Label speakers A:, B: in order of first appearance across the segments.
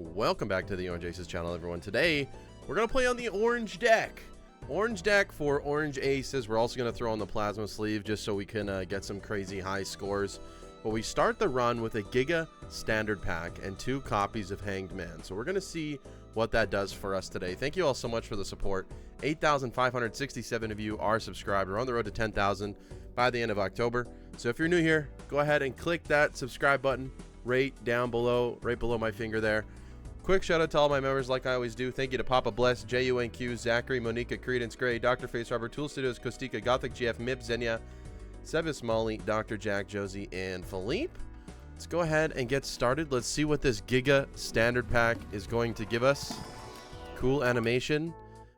A: Welcome back to the Orange Aces channel, everyone. Today, we're going to play on the orange deck. Orange deck for orange aces. We're also going to throw on the plasma sleeve just so we can get some crazy high scores. But we start the run with a Giga standard pack and 2 copies of Hanged Man. So we're going to see what that does for us today. Thank you all so much for the support. 8,567 of you are subscribed. We're on the road to 10,000 by the end of October. So if you're new here, go ahead and click that subscribe button right down below, right below my finger there. Quick shout out to all my members like I always do. Thank you to Papa Bless, JUNQ, Zachary, Monica, Credence Gray, Dr. Face Rubber, Tool Studios, Kostika, Gothic GF, Mip, Xenia, Sebas Molly, Dr. Jack, Josie, and Philippe. Let's go ahead and get started. Let's see what this Giga standard pack is going to give us. Cool animation.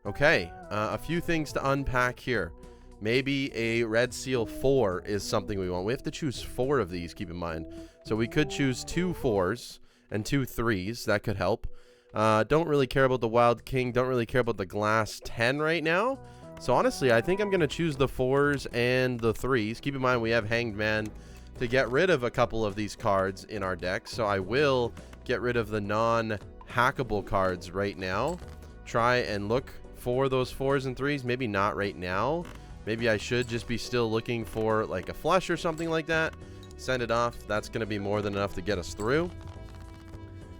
A: Okay, a few things to unpack here. Maybe a Red Seal 4 is something we want. We have to choose 4 of these, keep in mind. So we could choose 2 4s and 2 3s. That could help. Don't really care about the Wild King. Don't really care about the Glass 10 right now. So honestly, I think I'm going to choose the 4s and the 3s. Keep in mind we have Hanged Man to get rid of a couple of these cards in our deck. So I will get rid of the non-hackable cards right now. Try and look for those 4s and 3s. Maybe not right now. Maybe I should just be still looking for like a flush or something like that. Send it off. That's going to be more than enough to get us through.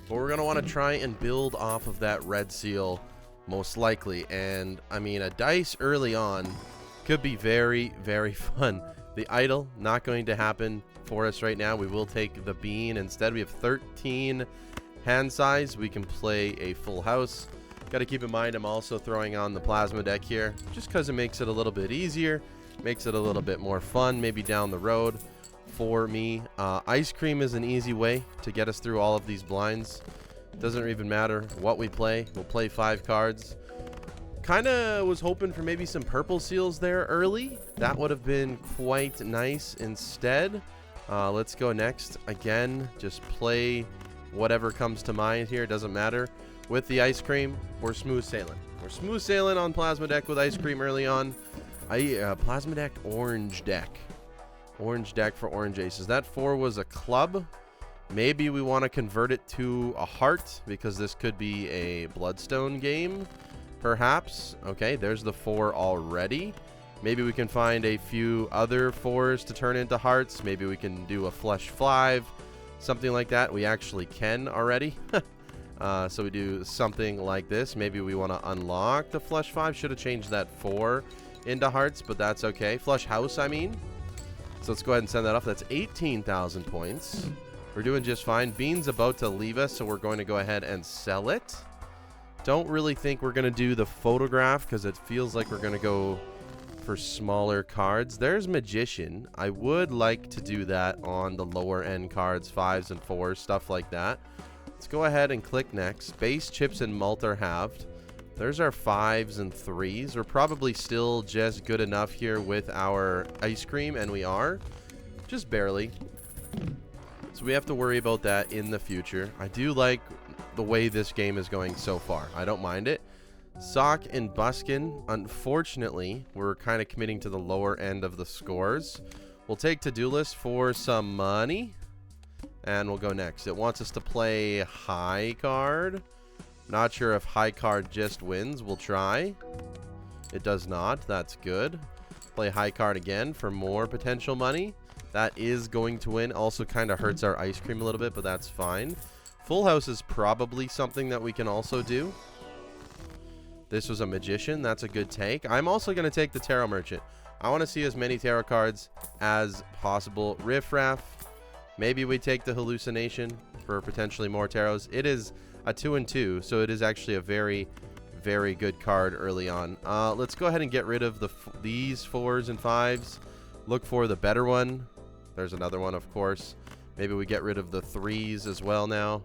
A: But we're going to want to try and build off of that Red Seal most likely. And I mean, a dice early on could be very, very fun. The idle, not going to happen for us right now. We will take the bean. Instead, we have 13 hand size. We can play a full house. Got to keep in mind I'm also throwing on the plasma deck here just because it makes it a little bit easier, makes it a little bit more fun maybe down the road for me. Ice cream is an easy way to get us through all of these blinds. Doesn't even matter what we play. We'll play 5 cards. Kind of was hoping for maybe some purple seals there early. That would have been quite nice instead. Let's go next. Again, just play whatever comes to mind here. Doesn't matter. With the ice cream, we're smooth sailing. We're smooth sailing on plasma deck with ice cream early on. Plasma deck, orange deck. Orange deck for orange aces. That 4 was a club. Maybe we want to convert it to a heart because this could be a Bloodstone game, perhaps. Okay, there's the 4 already. Maybe we can find a few other 4s to turn into hearts. Maybe we can do a flush 5, something like that. We actually can already. So we do something like this. Maybe we want to unlock the flush 5. Should have changed that 4 into hearts, but that's okay. Flush house, I mean. So let's go ahead and send that off. That's 18,000 points. We're doing just fine. Bean's about to leave us, so we're going to go ahead and sell it. Don't really think we're going to do the photograph because it feels like we're going to go for smaller cards. There's Magician. I would like to do that on the lower end cards, 5s and 4s, stuff like that. Let's go ahead and click next. Base, chips, and malt are halved. There's our 5s and 3s. We're probably still just good enough here with our ice cream, and we are. Just barely. So we have to worry about that in the future. I do like the way this game is going so far. I don't mind it. Sock and Buskin. Unfortunately, we're kind of committing to the lower end of the scores. We'll take To-Do List for some money. And we'll go next. It wants us to play high card. Not sure if high card just wins. We'll try. It does not. That's good. Play high card again for more potential money. That is going to win. Also kind of hurts our ice cream a little bit, but that's fine. Full house is probably something that we can also do. This was a Magician. That's a good take. I'm also going to take the Tarot Merchant. I want to see as many tarot cards as possible. Riff Raff. Maybe we take the Hallucination for potentially more tarots. It is a 2 and 2, so it is actually a very, very good card early on. Let's go ahead and get rid of these 4s and 5s. Look for the better one. There's another one, of course. Maybe we get rid of the 3s as well now.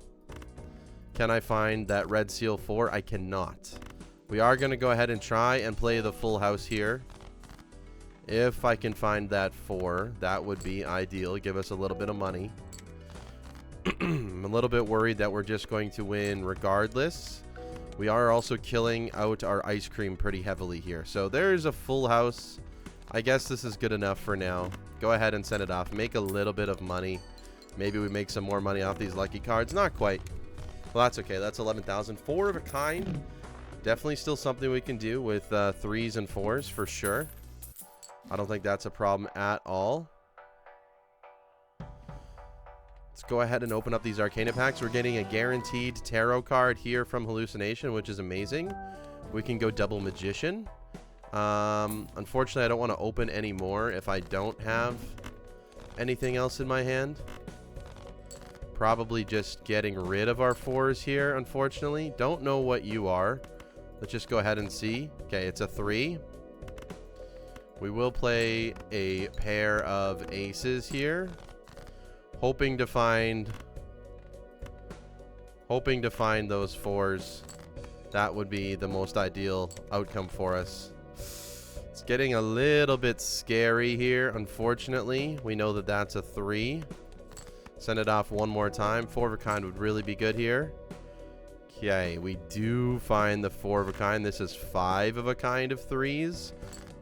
A: Can I find that Red Seal 4? I cannot. We are going to go ahead and try and play the full house here. If I can find that 4, that would be ideal. Give us a little bit of money. I'm a little bit worried that we're just going to win regardless. We are also killing out our ice cream pretty heavily here. So there's a full house. I guess this is good enough for now. Go ahead and send it off. Make a little bit of money. Maybe we make some more money off these lucky cards. Not quite. Well, that's okay. That's 11,000. 4 of a kind. Definitely still something we can do with 3s and 4s for sure. I don't think that's a problem at all. Let's go ahead and open up these Arcana packs. We're getting a guaranteed tarot card here from Hallucination, which is amazing. We can go double Magician. Unfortunately, I don't want to open any more if I don't have anything else in my hand. Probably just getting rid of our 4s here, unfortunately. Don't know what you are. Let's just go ahead and see. Okay, it's a 3. We will play a pair of aces here. Hoping to find those 4s. That would be the most ideal outcome for us. It's getting a little bit scary here, unfortunately. We know that that's a 3. Send it off one more time. 4 of a kind would really be good here. Okay, we do find the 4 of a kind. This is 5 of a kind of 3s.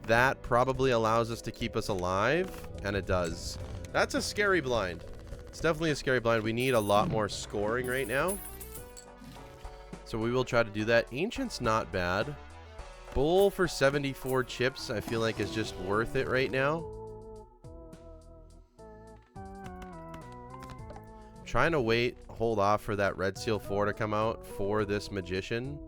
A: That probably allows us to keep us alive, and it does. That's a scary blind. It's definitely a scary blind. We need a lot more scoring right now. So we will try to do that. Ancient's not bad. Bull for 74 chips, I feel like is just worth it right now. Trying to hold off for that Red Seal 4 to come out for this Magician.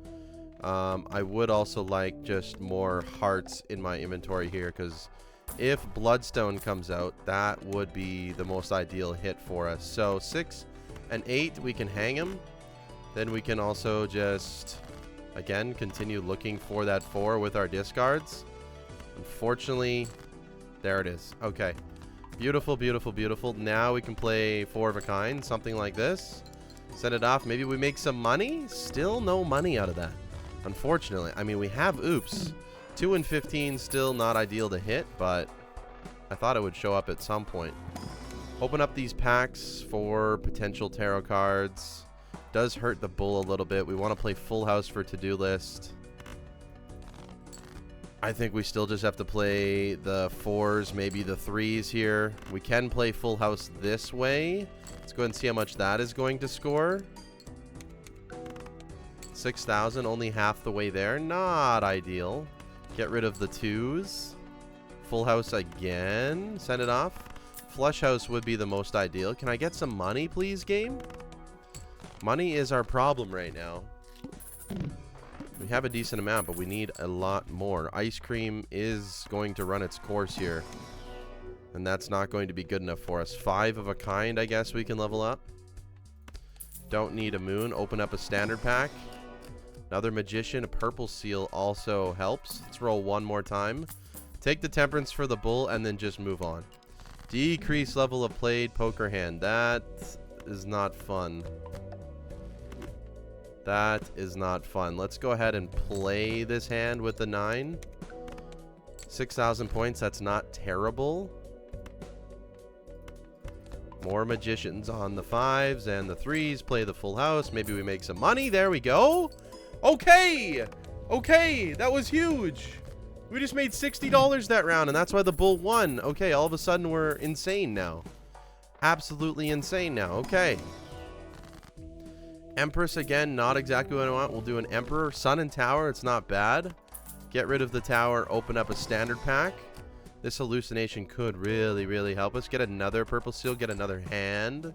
A: I would also like just more hearts in my inventory here, because if Bloodstone comes out, that would be the most ideal hit for us. So 6 and 8, we can hang him. Then we can also just, again, continue looking for that 4 with our discards. Unfortunately, there it is. Okay. Beautiful, beautiful, beautiful. Now we can play 4 of a kind, something like this. Send it off. Maybe we make some money. Still no money out of that, unfortunately. I mean, we have oops. 2 and 15 still not ideal to hit, but I thought it would show up at some point. Open up these packs for potential tarot cards. Does hurt the bull a little bit. We want to play full house for to-do list. I think we still just have to play the 4s, maybe the 3s here. We can play full house this way. Let's go ahead and see how much that is going to score. 6,000, only half the way there. Not ideal. Get rid of the 2s. Full house again. Send it off. Flush house would be the most ideal. Can I get some money, please, game? Money is our problem right now. We have a decent amount, but we need a lot more. Ice cream is going to run its course here, and that's not going to be good enough for us. 5 of a kind, I guess we can level up. Don't need a moon. Open up a standard pack. Another Magician. A purple seal also helps. Let's roll one more time. Take the temperance for the bull, and then just move on. Decrease level of played poker hand. That is not fun. That is not fun. Let's go ahead and play this hand with the 9. 6,000 points. That's not terrible. More Magicians on the 5s and the 3s. Play the full house. Maybe we make some money. There we go. Okay. Okay. That was huge. We just made $60 that round, and that's why the bull won. Okay. All of a sudden, we're insane now. Absolutely insane now. Okay. Empress again, not exactly what I want. We'll do an Emperor. Sun and Tower, it's not bad. Get rid of the Tower, open up a standard pack. This Hallucination could really, really help us. Get another purple seal, get another hand.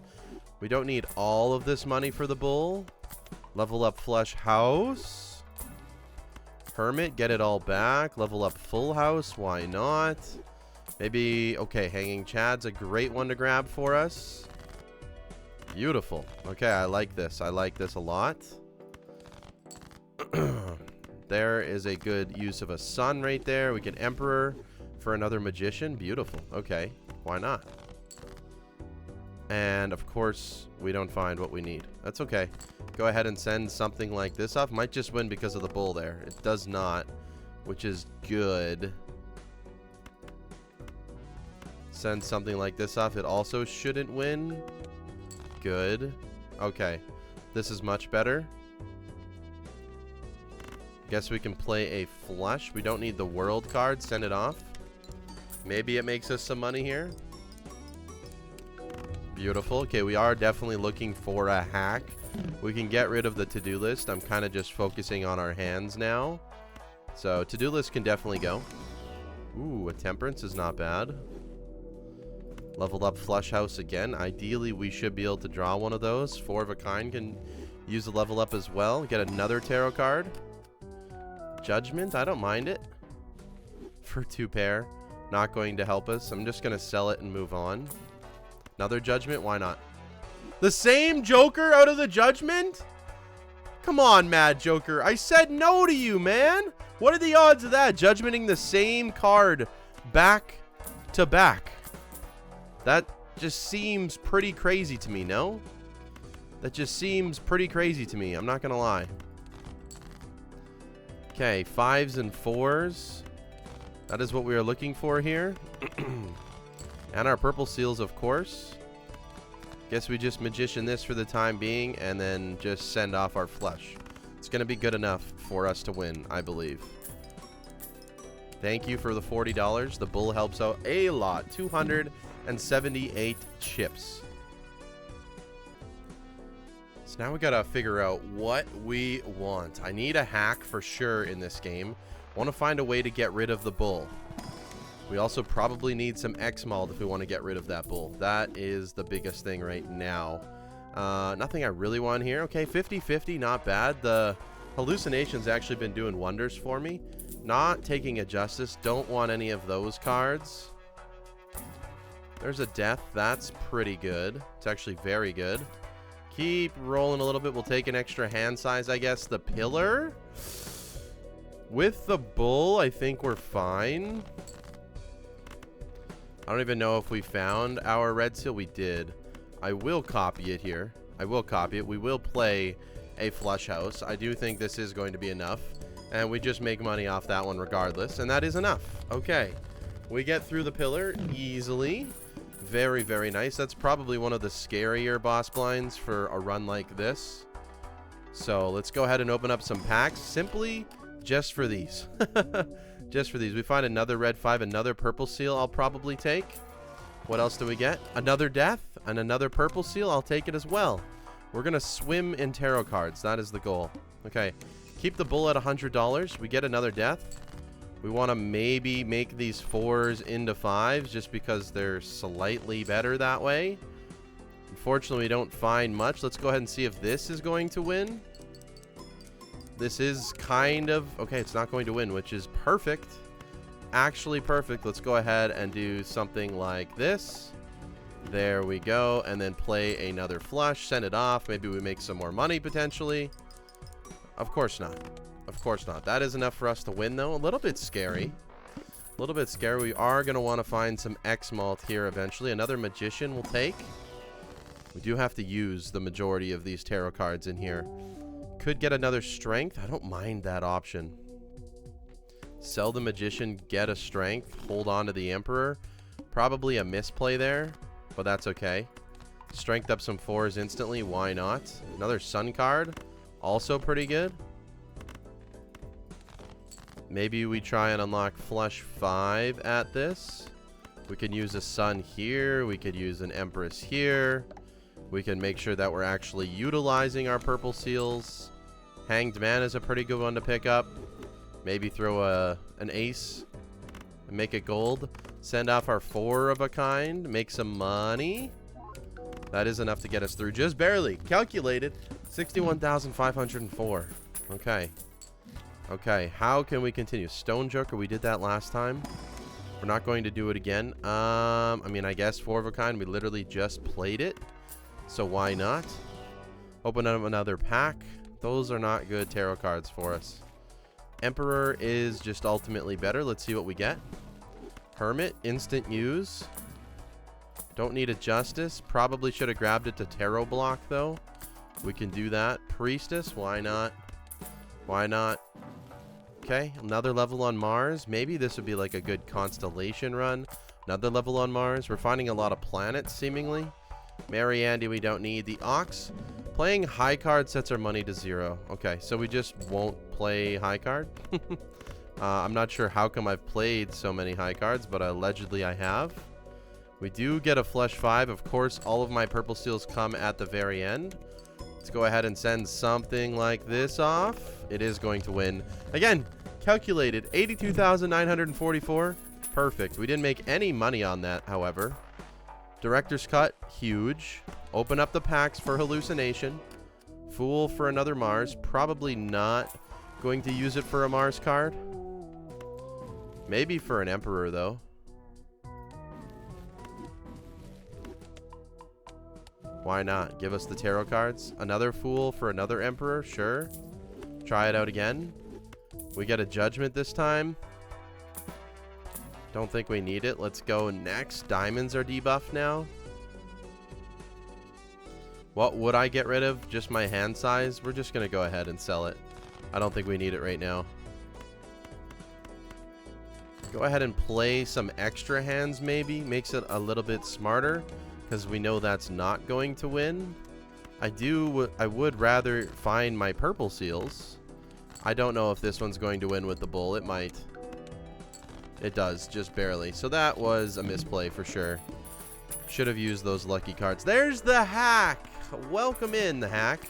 A: We don't need all of this money for the bull. Level up Flush House. Hermit, get it all back. Level up Full House, why not? Maybe, okay, Hanging Chad's a great one to grab for us. Beautiful. Okay, I like this. I like this a lot. There is a good use of a sun right there. We get Emperor for another Magician. Beautiful. Okay, why not? And, of course, we don't find what we need. That's okay. Go ahead and send something like this off. Might just win because of the bull there. It does not, which is good. Send something like this off. It also shouldn't win. Good. Okay. This is much better. Guess we can play a flush. We don't need the world card. Send it off. Maybe it makes us some money here. Beautiful. Okay, we are definitely looking for a hack we can get rid of the to-do list. I'm kind of just focusing on our hands now. So to-do list can definitely go. Ooh, a temperance is not bad. Leveled up flush house again. Ideally, we should be able to draw one of those. 4 of a kind can use the level up as well. Get another tarot card. Judgment, I don't mind it. For 2 pair. Not going to help us. I'm just going to sell it and move on. Another judgment, why not? The same Joker out of the judgment? Come on, Mad Joker. I said no to you, man. What are the odds of that? Judgmenting the same card back to back. That just seems pretty crazy to me, no? That just seems pretty crazy to me. I'm not going to lie. Okay, 5s and 4s. That is what we are looking for here. And our purple seals, of course. Guess we just magician this for the time being and then just send off our flush. It's going to be good enough for us to win, I believe. Thank you for the $40. The bull helps out a lot. 278 chips. So now we got to figure out what we want. I need a hack for sure in this game. I want to find a way to get rid of the bull. We also probably need some X-Mald if we want to get rid of that bull. That is the biggest thing right now. Nothing I really want here. Okay, 50-50, not bad. The hallucination's actually been doing wonders for me. Not taking a justice. Don't want any of those cards. There's a death. That's pretty good. It's actually very good. Keep rolling a little bit. We'll take an extra hand size, I guess. The pillar. With the bull, I think we're fine. I don't even know if we found our red seal. We did. I will copy it here. I will copy it. We will play a flush house. I do think this is going to be enough. And we just make money off that one regardless. And that is enough. Okay. We get through the pillar easily. Very, very nice. That's probably one of the scarier boss blinds for a run like this. So let's go ahead and open up some packs. Simply just for these. Just for these. We find another red 5, another purple seal I'll probably take. What else do we get? Another death and another purple seal. I'll take it as well. We're going to swim in tarot cards. That is the goal. Okay. Keep the bull at $100. We get another death. We want to maybe make these 4s into 5s just because they're slightly better that way. Unfortunately, we don't find much. Let's go ahead and see if this is going to win. This is kind of... Okay, it's not going to win, which is perfect. Actually perfect. Let's go ahead and do something like this. There we go. And then play another flush. Send it off. Maybe we make some more money, potentially. Of course not. Of course not. That is enough for us to win, though. A little bit scary. A little bit scary. We are going to want to find some X-Malt here eventually. Another magician we'll take. We do have to use the majority of these tarot cards in here. Could get another strength. I don't mind that option. Sell the magician, get a strength, hold on to the emperor. Probably a misplay there, but that's okay. Strength up some 4s instantly. Why not? Another sun card. Also pretty good. Maybe we try and unlock flush 5 at this. We can use a sun here. We could use an empress here. We can make sure that we're actually utilizing our purple seals. Hanged Man is a pretty good one to pick up. Maybe throw an ace and make it gold. Send off our 4 of a kind. Make some money. That is enough to get us through. Just barely. Calculated. 61,504. Okay. Okay. How can we continue? Stone Joker. We did that last time. We're not going to do it again. I mean, I guess 4 of a kind. We literally just played it. So why not? Open up another pack. Those are not good tarot cards for us. Emperor is just ultimately better. Let's see what we get. Hermit, instant use. Don't need a justice. Probably should have grabbed it to tarot block, though. We can do that. Priestess, why not? Why not? Okay, another level on Mars. Maybe this would be like a good constellation run. Another level on Mars. We're finding a lot of planets, seemingly. Mary Andy, we don't need. The Ox. Playing high card sets our money to 0. Okay, so we just won't play high card. I'm not sure how come I've played so many high cards, but allegedly I have. We do get a flush 5. Of course, all of my purple seals come at the very end. Let's go ahead and send something like this off. It is going to win. Again, calculated 82,944. Perfect. We didn't make any money on that, however. Director's Cut, huge. Open up the packs for Hallucination. Fool for another Mars. Probably not going to use it for a Mars card. Maybe for an Emperor, though. Why not? Give us the tarot cards. Another Fool for another Emperor, sure. Try it out again. We get a Judgment this time. Don't think we need it. Let's go next. Diamonds are debuffed now. What would I get rid of? Just my hand size? We're just going to go ahead and sell it. I don't think we need it right now. Go ahead and play some extra hands maybe. Makes it a little bit smarter because we know that's not going to win. I would rather find my purple seals. I don't know if this one's going to win with the bull. It might. It does, just barely. So that was a misplay for sure. Should have used those lucky cards. There's the hack. Welcome in, the hack.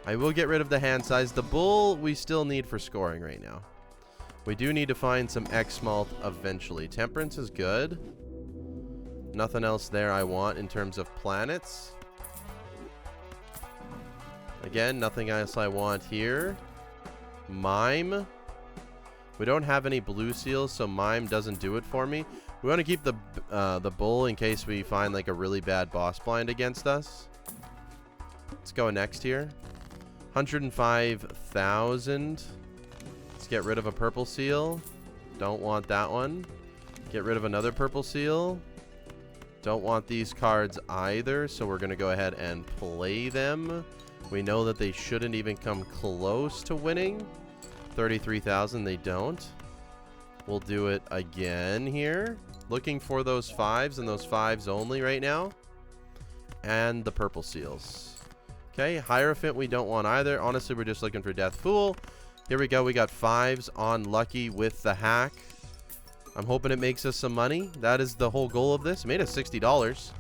A: I will get rid of the hand size. The bull we still need for scoring right now. We do need to find some X-Malt eventually. Temperance is good. Nothing else there I want in terms of planets. Again, nothing else I want here. Mime. We don't have any blue seals, so Mime doesn't do it for me. We want to keep the bull in case we find like a really bad boss blind against us. Let's go next here. 105,000. Let's get rid of a purple seal. Don't want that one. Get rid of another purple seal. Don't want these cards either, so we're going to go ahead and play them. We know that they shouldn't even come close to winning. 33,000, they don't. We'll do it again here. Looking for those fives and those fives only right now. And the purple seals. Okay, Hierophant we don't want either. Honestly, we're just looking for Death Fool. Here we go. We got fives on Lucky with the hack. I'm hoping it makes us some money. That is the whole goal of this. It made us $60.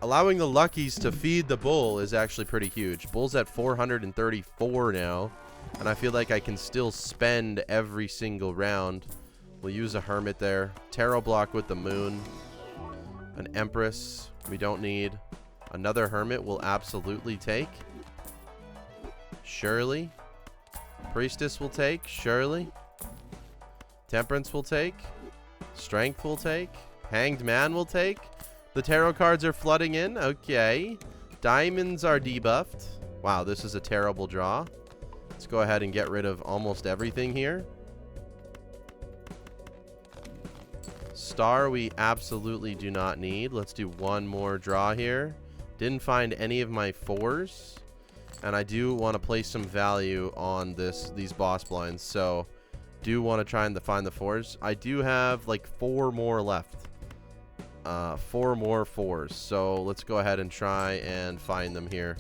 A: Allowing the Luckies to feed the bull is actually pretty huge. Bull's at 434 now. And I feel like I can still spend every single round. We'll use a Hermit there. Tarot block with the moon. An Empress we don't need. Another Hermit will absolutely take. Surely. Priestess will take. Surely. Temperance will take. Strength will take. Hanged Man will take. The tarot cards are flooding in. Okay. Diamonds are debuffed. Wow, this is a terrible draw. Let's go ahead and get rid of almost everything here. Star we absolutely do not need. Let's do one more draw here. Didn't find any of my fours. And I do want to place some value on these boss blinds. So do want to try and find the fours. I do have like 4 more left. 4 more fours. So let's go ahead and try and find them here.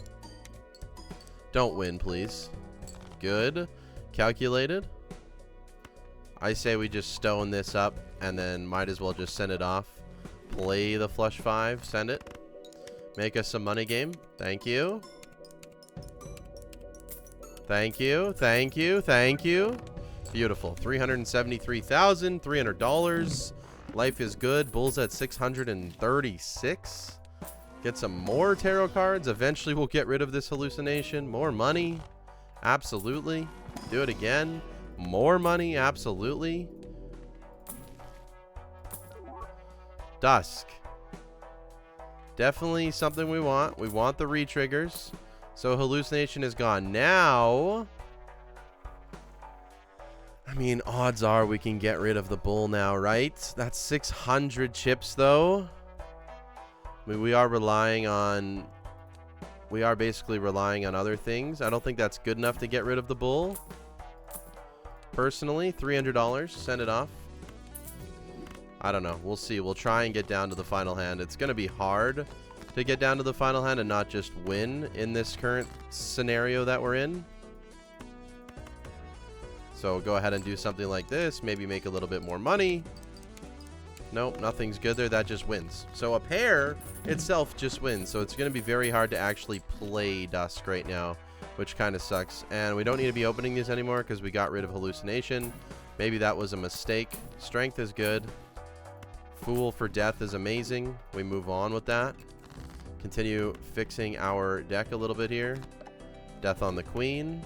A: Don't win, please. Good. Calculated. I say we just stone this up and then might as well just send it off. Play the flush 5. Send it. Make us some money game. Thank you. Thank you. Thank you. Thank you. Beautiful. $373,300. Life is good. Bull's at 636. Get some more tarot cards. Eventually we'll get rid of this hallucination. More money. Absolutely. Do it again. More money. Absolutely. Dusk. Definitely something we want. We want the re-triggers. So hallucination is gone. Now, I mean, odds are we can get rid of the bull now, right? That's 600 chips, though. I mean, we are basically relying on other things. I don't think that's good enough to get rid of the bull. Personally, $300. Send it off. I don't know. We'll see. We'll try and get down to the final hand. It's going to be hard to get down to the final hand and not just win in this current scenario that we're in. So go ahead and do something like this. Maybe make a little bit more money. Nope, nothing's good there. That just wins. So a pair itself just wins. So it's going to be very hard to actually play Dusk right now, which kind of sucks. And we don't need to be opening these anymore because we got rid of Hallucination. Maybe that was a mistake. Strength is good. Fool for Death is amazing. We move on with that. Continue fixing our deck a little bit here. Death on the Queen.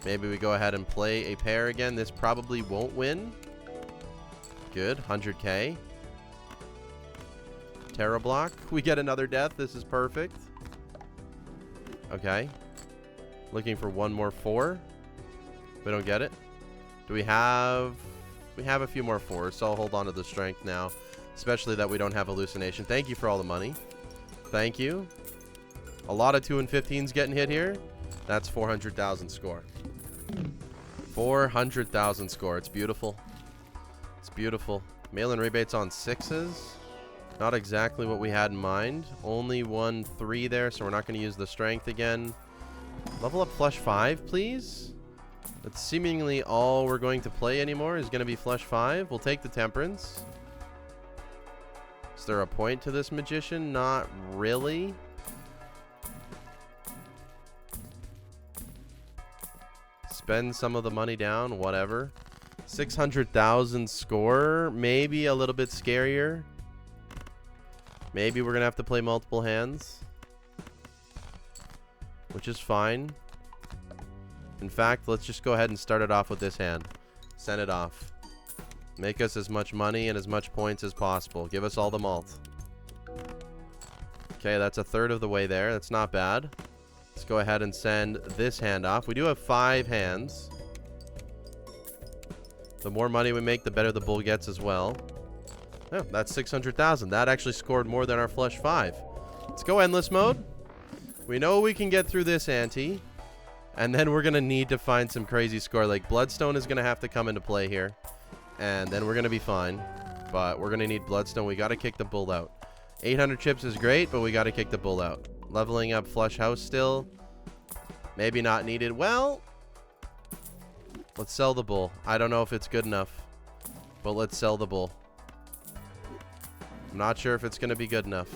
A: Maybe we go ahead and play a pair again. This probably won't win. Good. 100k. Terra Block. We get another death. This is perfect. Okay. Looking for one more 4. We don't get it. Do we have... We have a few more 4s, so I'll hold on to the strength now. Especially that we don't have Hallucination. Thank you for all the money. Thank you. A lot of 2 and 15s getting hit here. That's 400,000 score. 400,000 score. It's beautiful. It's beautiful. Mail-in rebates on 6s. Not exactly what we had in mind. Only 1 3 there, so we're not going to use the strength again. Level up flush 5, please. That's seemingly all we're going to play anymore is going to be flush 5. We'll take the Temperance. Is there a point to this Magician? Not really. Spend some of the money down, whatever. 600,000 score, maybe a little bit scarier. Maybe we're going to have to play multiple hands, which is fine. In fact, let's just go ahead and start it off with this hand. Send it off. Make us as much money and as much points as possible. Give us all the malt. Okay, that's a third of the way there. That's not bad. Let's go ahead and send this hand off. We do have 5 hands. The more money we make, the better the bull gets as well. Oh, that's 600,000. That actually scored more than our flush 5. Let's go endless mode. We know we can get through this ante. And then we're going to need to find some crazy score. Like Bloodstone is going to have to come into play here. And then we're going to be fine. But we're going to need Bloodstone. We got to kick the bull out. 800 chips is great, but we got to kick the bull out. Leveling up flush house still. Maybe not needed. Well, let's sell the bull. I don't know if it's good enough, but let's sell the bull. I'm not sure if it's going to be good enough.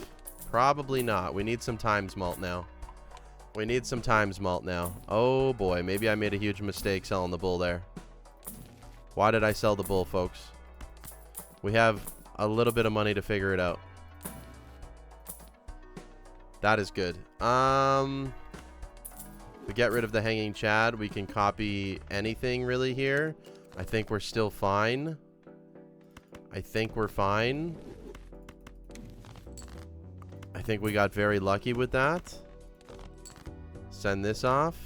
A: Probably not. We need some times malt now. We need some times malt now. Oh boy, maybe I made a huge mistake selling the bull there. Why did I sell the bull, folks? We have a little bit of money to figure it out. That is good. We get rid of the hanging Chad. We can copy anything really here. I think we're still fine. I think we're fine. I think we got very lucky with that. Send this off.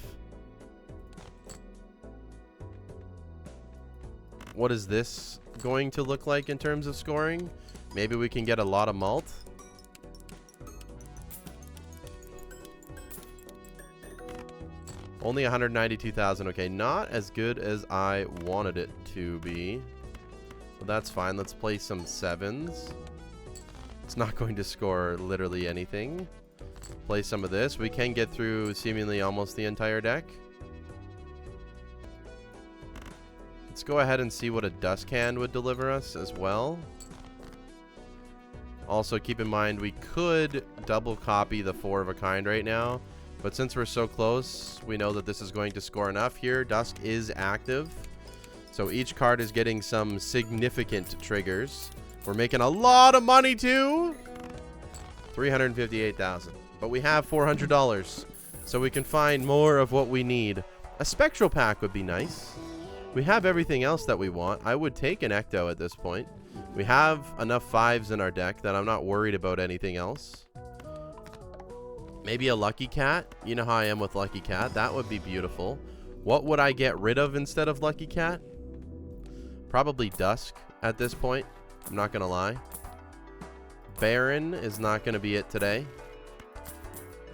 A: What is this going to look like in terms of scoring? Maybe we can get a lot of malt. Only 192,000. Okay, not as good as I wanted it to be. But that's fine. Let's play some 7s. It's not going to score literally anything. Play some of this. We can get through seemingly almost the entire deck. Let's go ahead and see what a Dusk hand would deliver us as well. Also, keep in mind we could double copy the 4 of a kind right now. But since we're so close, we know that this is going to score enough here. Dusk is active. So each card is getting some significant triggers. We're making a lot of money too. 358,000. But we have $400. So we can find more of what we need. A Spectral Pack would be nice. We have everything else that we want. I would take an Ecto at this point. We have enough 5s in our deck that I'm not worried about anything else. Maybe a Lucky Cat. You know how I am with Lucky Cat. That would be beautiful. What would I get rid of instead of Lucky Cat? Probably Dusk at this point. I'm not going to lie. Baron is not going to be it today.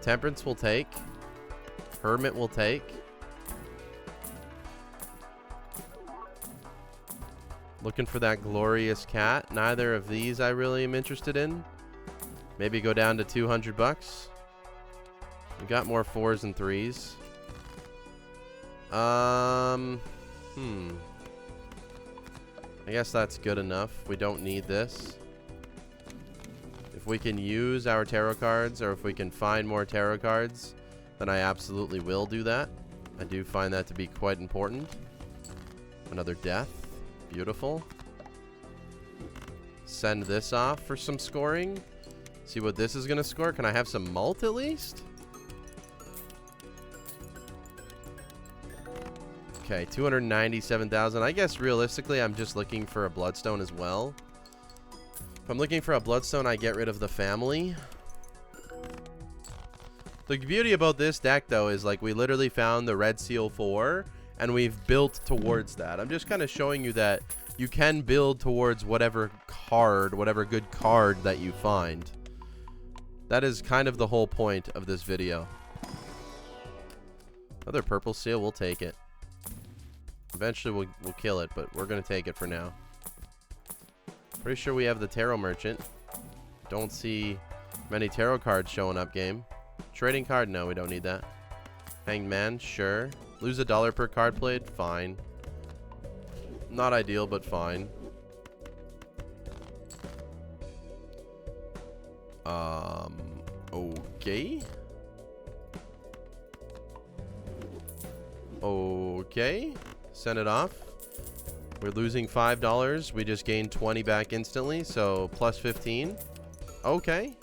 A: Temperance will take. Hermit will take. Looking for that glorious cat. Neither of these I really am interested in. Maybe go down to 200 bucks. We got more 4s and 3s. I guess that's good enough. We don't need this. If we can use our tarot cards, or if we can find more tarot cards, then I absolutely will do that. I do find that to be quite important. Another death. Beautiful. Send this off for some scoring. See what this is going to score. Can I have some malt at least? Okay, 297,000. I guess realistically, I'm just looking for a Bloodstone as well. If I'm looking for a Bloodstone, I get rid of the family. The beauty about this deck, though, is like we literally found the Red Seal 4, and we've built towards that. I'm just kind of showing you that you can build towards whatever card, whatever good card that you find. That is kind of the whole point of this video. Another purple seal, we'll take it. Eventually we'll kill it, but we're going to take it for now. Pretty sure we have the Tarot Merchant. Don't see many tarot cards showing up, game. Trading card? No, we don't need that. Hanged Man? Sure. Lose $1 per card played? Fine. Not ideal, but fine. Okay. Okay. Send it off. We're losing $5. We just gained 20 back instantly, so plus 15. Okay.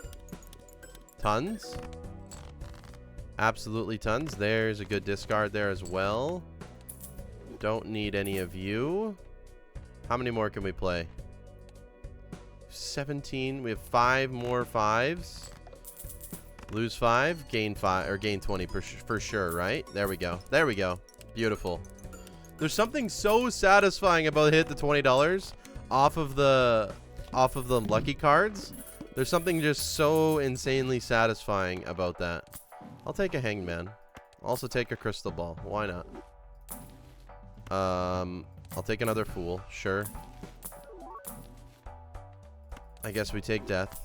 A: Tons. Absolutely tons. There's a good discard there as well. Don't need any of you. How many more can we play? 17. We have 5 more 5s. Lose 5, gain 5, or gain 20 for sure, right? There we go. There we go. Beautiful. There's something so satisfying about hit the $20 off of the lucky cards. There's something just so insanely satisfying about that. I'll take a Hanged Man. I'll also take a Crystal Ball. Why not? I'll take another Fool. Sure. I guess we take Death.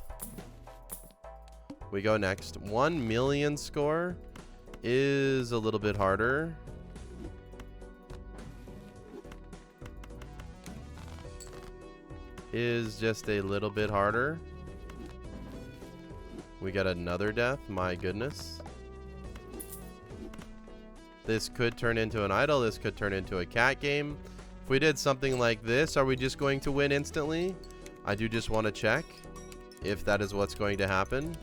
A: We go next. 1 million score is a little bit harder. Is just a little bit harder. We got another death. My goodness. This could turn into an idol. This could turn into a cat game. If we did something like this, are we just going to win instantly? I do just want to check if that is what's going to happen.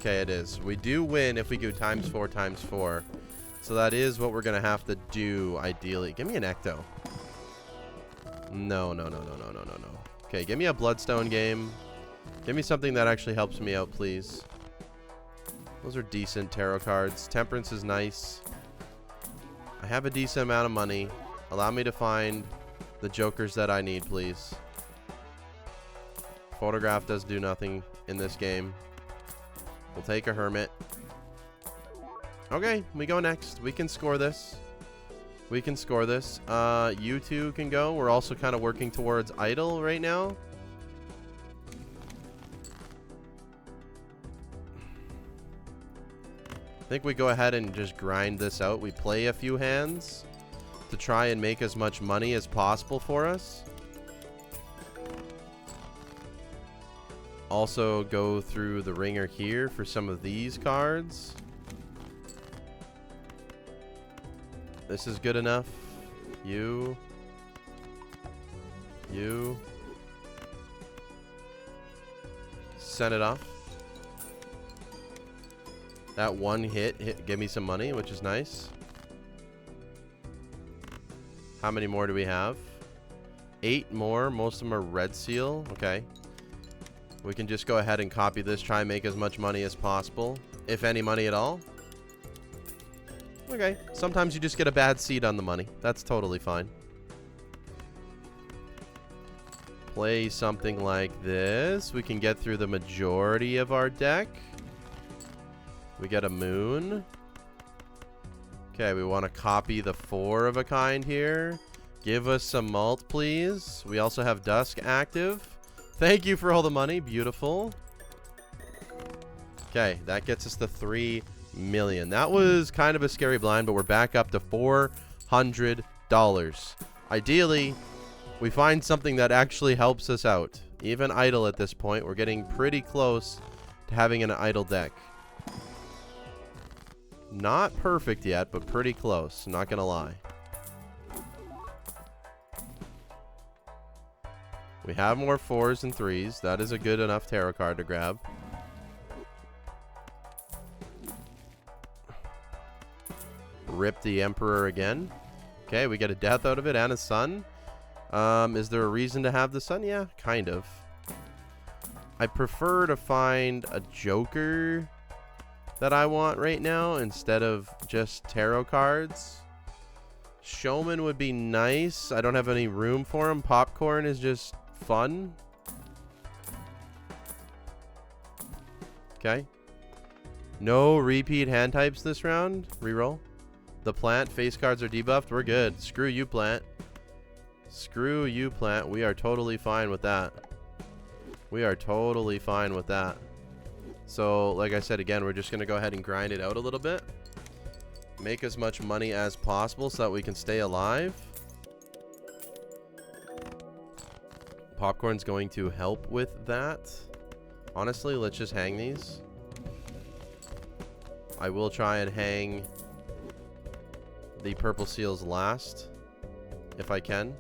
A: Okay, it is. We do win if we go times 4 times 4. So that is what we're going to have to do ideally. Give me an Ecto. No. Okay, give me a Bloodstone game. Give me something that actually helps me out, please. Those are decent tarot cards. Temperance is nice. I have a decent amount of money. Allow me to find the jokers that I need, please. Photograph does do nothing in this game. We'll take a Hermit. Okay, we go next. We can score this. We can score this. You two can go. We're also kind of working towards idol right now. I think we go ahead and just grind this out. We play a few hands to try and make as much money as possible for us. Also go through the ringer here for some of these cards. This is good enough. You. Send it off. That one hit give me some money, which is nice. How many more do we have? 8 more. Most of them are Red Seal. Okay. We can just go ahead and copy this. Try and make as much money as possible. If any money at all. Okay. Sometimes you just get a bad seed on the money. That's totally fine. Play something like this. We can get through the majority of our deck. We get a moon. Okay, we want to copy the 4 of a kind here. Give us some malt, please. We also have Dusk active. Thank you for all the money. Beautiful. Okay, that gets us to 3 million. That was kind of a scary blind, but we're back up to $400. Ideally, we find something that actually helps us out. Even idle at this point. We're getting pretty close to having an idle deck. Not perfect yet, but pretty close. Not gonna lie. We have more 4s and 3s. That is a good enough tarot card to grab. Rip the Emperor again. Okay, we get a death out of it and a sun. Is there a reason to have the sun? Yeah, kind of. I prefer to find a Joker that I want right now instead of just tarot cards. Showman would be nice. I don't have any room for him. Popcorn is just fun. Okay. No repeat hand types this round. Reroll. The plant face cards are debuffed. We're good. Screw you, plant. Screw you, plant. We are totally fine with that. We are totally fine with that. So, like I said, again, we're just going to go ahead and grind it out a little bit. Make as much money as possible so that we can stay alive. Popcorn's going to help with that. Honestly, let's just hang these. I will try and hang the purple seals last, if I can.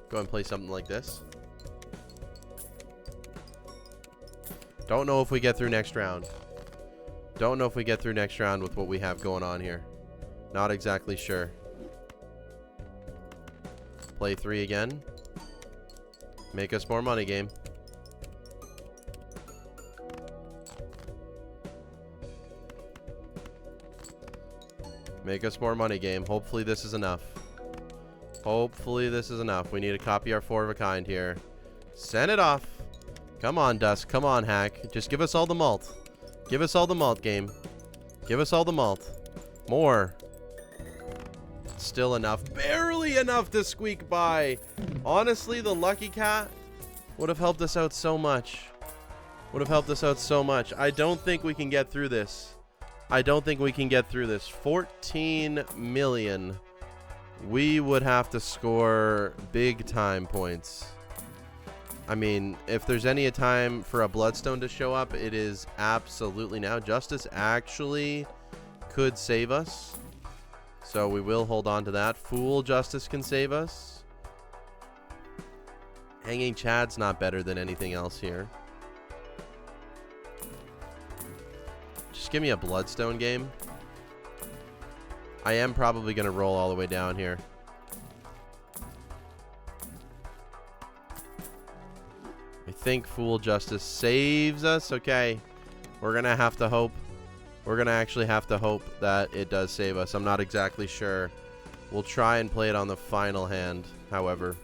A: Go and play something like this. Don't know if we get through next round. Don't know if we get through next round with what we have going on here. Not exactly sure. Play 3 again. Make us more money, game. Make us more money, game. Hopefully this is enough. Hopefully this is enough. We need to copy our 4 of a kind here. Send it off. Come on, Dusk. Come on, Hack. Just give us all the malt. Give us all the malt, game. Give us all the malt. More. Still enough. Barely enough to squeak by. Honestly, the Lucky Cat would have helped us out so much. Would have helped us out so much. I don't think we can get through this. I don't think we can get through this. 14 million. We would have to score big time points. I mean, if there's any time for a Bloodstone to show up, it is absolutely now. Justice actually could save us. So we will hold on to that. Fool Justice can save us. Hanging Chad's not better than anything else here. Just give me a Bloodstone game. I am probably going to roll all the way down here. I think Fool Justice saves us. Okay. We're going to have to hope. We're going to actually have to hope that it does save us. I'm not exactly sure. We'll try and play it on the final hand, however.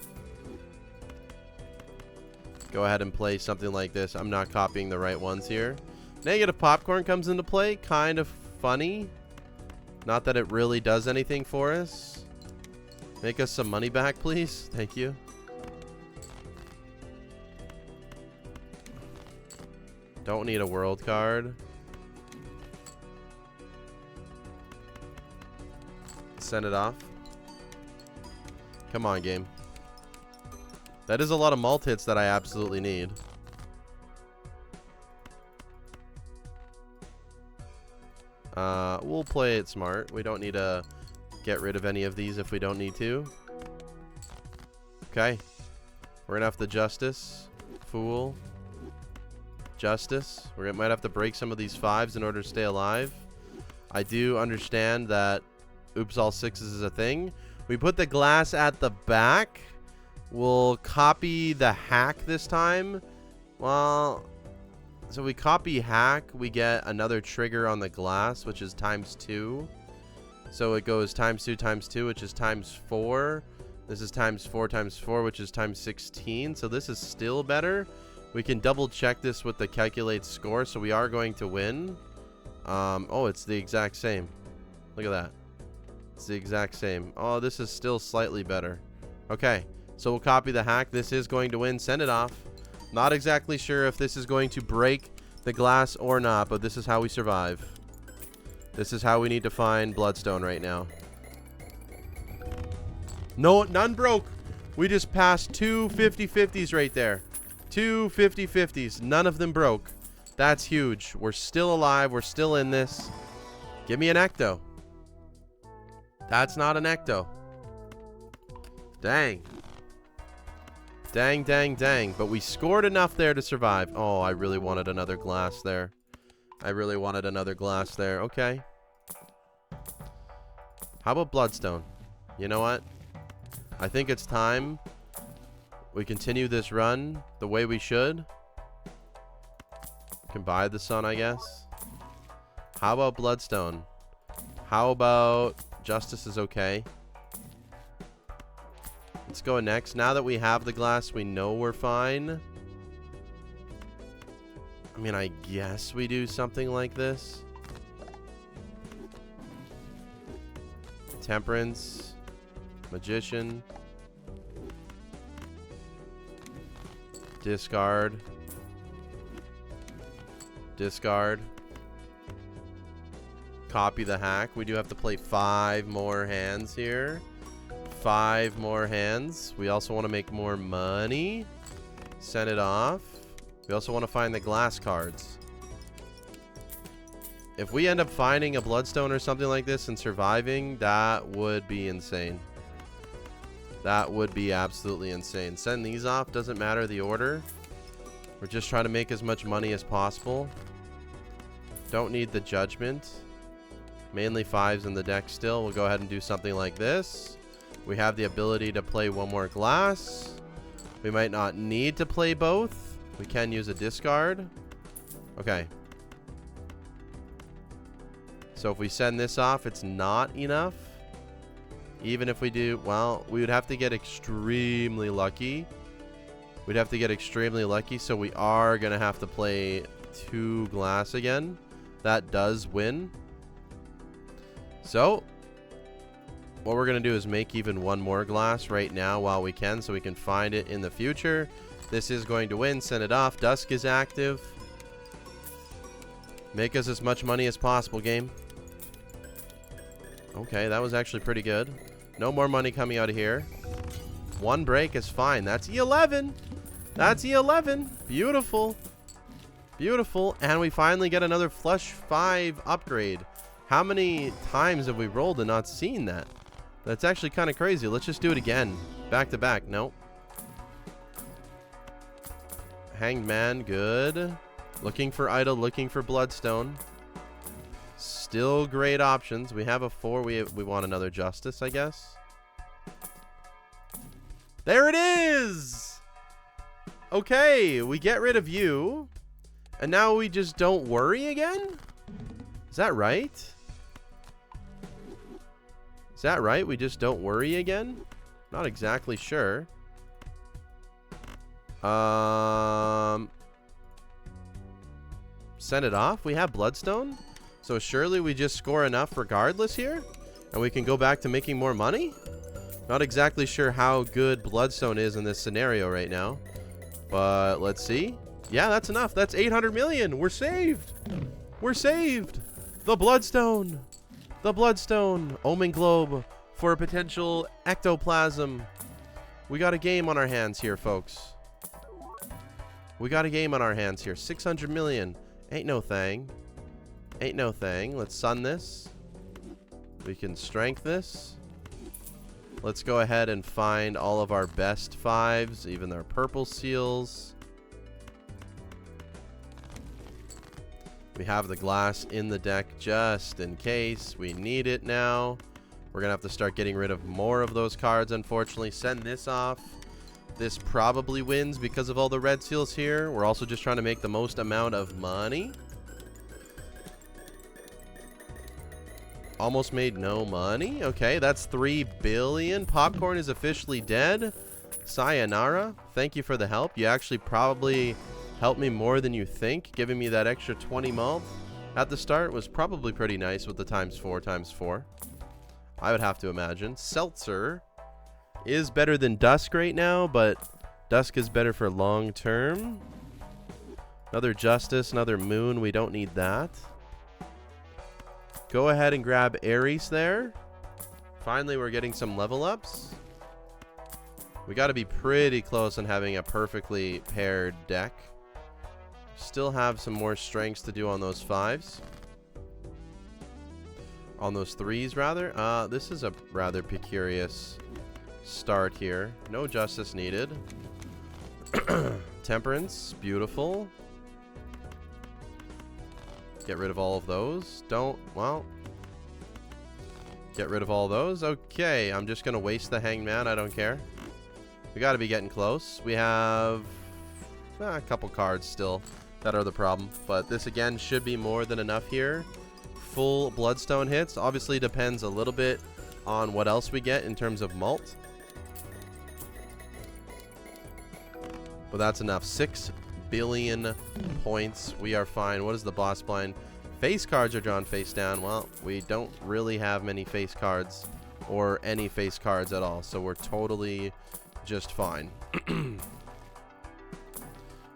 A: Go ahead and play something like this. I'm not copying the right ones here. Negative Popcorn comes into play. Kind of funny. Not that it really does anything for us. Make us some money back, please. Thank you. Don't need a world card. Send it off. Come on, game. That is a lot of malt hits that I absolutely need. We'll play it smart. We don't need to get rid of any of these if we don't need to. Okay. We're gonna have the Justice. Fool. Justice. We might have to break some of these 5s in order to stay alive. I do understand that oops all 6s is a thing. We put the glass at the back. We'll copy the hack this time. Well, so we copy hack. We get another trigger on the glass, which is ×2. So it goes ×2, which is ×4. This is ×4, which is ×16. So this is still better. We can double check this with the calculate score. So we are going to win. Oh, it's the exact same. Look at that. It's the exact same. Oh, this is still slightly better. Okay. So we'll copy the hack. This is going to win. Send it off. Not exactly sure if this is going to break the glass or not, but this is how we survive. This is how we need to find Bloodstone right now. No, none broke. We just passed two 50-50s right there. Two 50-50s. None of them broke. That's huge. We're still alive. We're still in this. Give me an ecto. That's not an ecto. Dang. Dang, dang, dang. But we scored enough there to survive. Oh, I really wanted another glass there. I really wanted another glass there. Okay. How about Bloodstone? You know what? I think it's time we continue this run the way we should. We can buy the sun, I guess. How about Bloodstone? How about Justice is okay? Let's go next. Now that we have the glass, we know we're fine. I mean, I guess we do something like this. Temperance. Magician. Discard. Discard. Copy the hack. We do have to play 5 more hands here. 5 more hands. We also want to make more money. Send it off. We also want to find the glass cards. If we end up finding a Bloodstone or something like this and surviving, that would be insane. That would be absolutely insane. Send these off. Doesn't matter the order. We're just trying to make as much money as possible. Don't need the judgment. Mainly 5s in the deck still. We'll go ahead and do something like this. We have the ability to play one more glass. We might not need to play both. We can use a discard. Okay. So if we send this off, it's not enough. Even if we do, well, we would have to get extremely lucky. We'd have to get extremely lucky. So we are going to have to play 2 glass again. That does win. So what we're going to do is make even 1 more glass right now while we can, so we can find it in the future. This is going to win. Send it off. Dusk is active. Make us as much money as possible, game. Okay, that was actually pretty good. No more money coming out of here. 1 break is fine. That's E11. That's E11. Beautiful. Beautiful. And we finally get another flush 5 upgrade. How many times have we rolled and not seen that? That's actually kind of crazy. Let's just do it again. Back to back. Nope. Hanged Man. Good. Looking for Idol. Looking for Bloodstone. Still great options. We have a 4. We want another Justice, I guess. There it is! Okay. We get rid of you. And now we just don't worry again? Is that right? Is that right? We just don't worry again? Not exactly sure. Send it off. We have Bloodstone. So surely we just score enough regardless here. And we can go back to making more money. Not exactly sure how good Bloodstone is in this scenario right now. But let's see. Yeah, that's enough. That's 800 million. We're saved. We're saved. The Bloodstone. The Bloodstone. Omen Globe for a potential ectoplasm. We got a game on our hands here, folks. We got a game on our hands here. 600 million. Ain't no thing. Ain't no thing. Let's sun this. We can strength this. Let's go ahead and find all of our best 5s, even our purple seals. We have the glass in the deck just in case we need it now. We're going to have to start getting rid of more of those cards, unfortunately. Send this off. This probably wins because of all the red seals here. We're also just trying to make the most amount of money. Almost made no money. Okay, that's 3 billion. Popcorn is officially dead. Sayonara. Thank you for the help. You actually probably helped me more than you think. Giving me that extra 20 malt at the start was probably pretty nice with the ×4. I would have to imagine. Seltzer is better than Dusk right now, but Dusk is better for long term. Another Justice, another Moon. We don't need that. Go ahead and grab Ares there. Finally, we're getting some level ups. We got to be pretty close on having a perfectly paired deck. Still have some more strengths to do on those 5s. On those 3s, rather. This is a rather precarious start here. No justice needed. Temperance. Beautiful. Get rid of all of those. Well. Get rid of all those. Okay, I'm just going to waste the hangman. I don't care. We got to be getting close. We have a couple cards still that are the problem. But this, again, should be more than enough here. Full Bloodstone hits. Obviously depends a little bit on what else we get in terms of malt. But that's enough. 6 billion points. We are fine. What is the boss blind? Face cards are drawn face down. Well, we don't really have many face cards or any face cards at all. So we're totally just fine.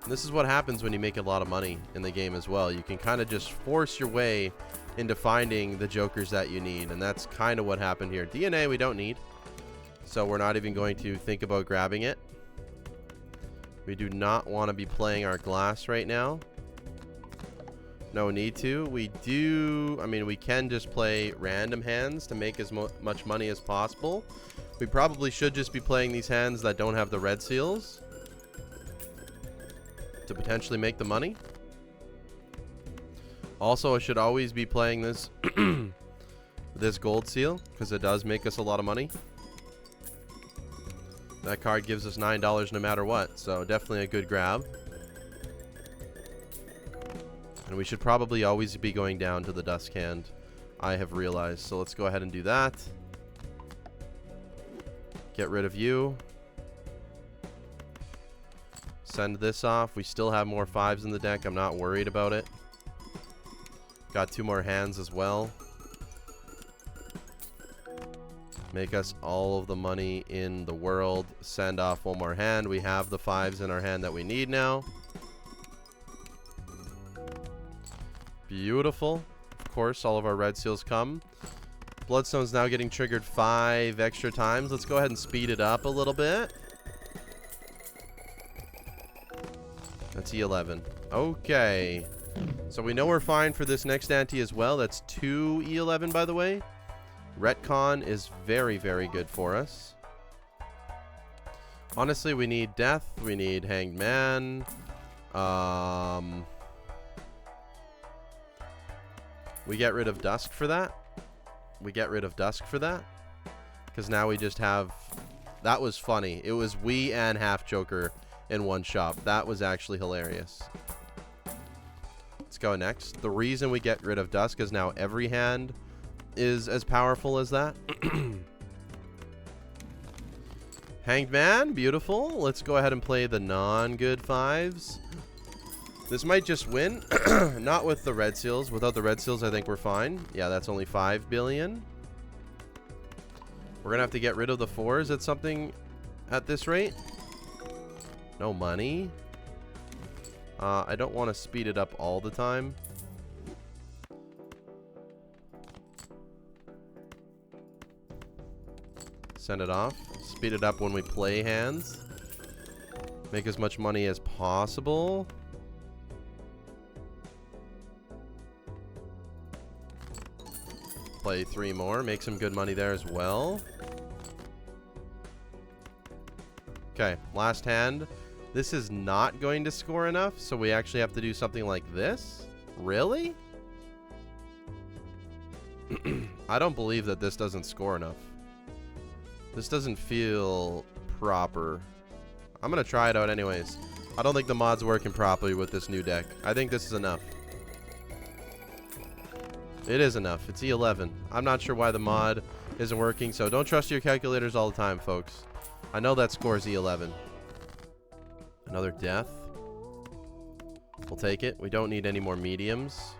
A: This is what happens when you make a lot of money in the game as well. You can kind of just force your way into finding the jokers that you need. And that's kind of what happened here. DNA we don't need. So we're not even going to think about grabbing it. We do not want to be playing our glass right now. No need to. We do... I mean, we can just play random hands to make as much money as possible. We probably should just be playing these hands that don't have the red seals to potentially make the money. Also, I should always be playing this this gold seal because it does make us a lot of money. That card gives us $9 no matter what, so definitely a good grab. And we should probably always be going down to the Dusk Hand, I have realized. So let's go ahead and do that. Get rid of you. Send this off. We still have more 5s in the deck. I'm not worried about it. Got 2 more hands as well. Make us all of the money in the world. Send off 1 more hand. We have the 5s in our hand that we need now. Beautiful. Of course, all of our red seals come. Bloodstone's now getting triggered 5 extra times. Let's go ahead and speed it up a little bit. That's E11. Okay. So we know we're fine for this next ante as well. That's 2 E11, by the way. Retcon is very, very good for us. Honestly, we need Death. We need Hanged Man. We get rid of Dusk for that. We get rid of Dusk for that. Because now we just have... That was funny. It was we and Half Joker in one shop. That was actually hilarious. Let's go next. The reason we get rid of Dusk is now every hand is as powerful as that. Hanged Man, beautiful. Let's go ahead and play the non-good 5s. This might just win. Not with the red seals. Without the red seals, I think we're fine. Yeah, that's only 5 billion. We're gonna have to get rid of the 4s at something at this rate. No money. I don't want to speed it up all the time. Send it off. Speed it up when we play hands. Make as much money as possible. Play 3 more. Make some good money there as well. Okay, last hand. This is not going to score enough, so we actually have to do something like this? Really? I don't believe that this doesn't score enough. This doesn't feel proper. I'm going to try it out anyways. I don't think the mod's working properly with this new deck. I think this is enough. It is enough. It's E11. I'm not sure why the mod isn't working, so don't trust your calculators all the time, folks. I know that scores E11. Another death. We'll take it. We don't need any more mediums.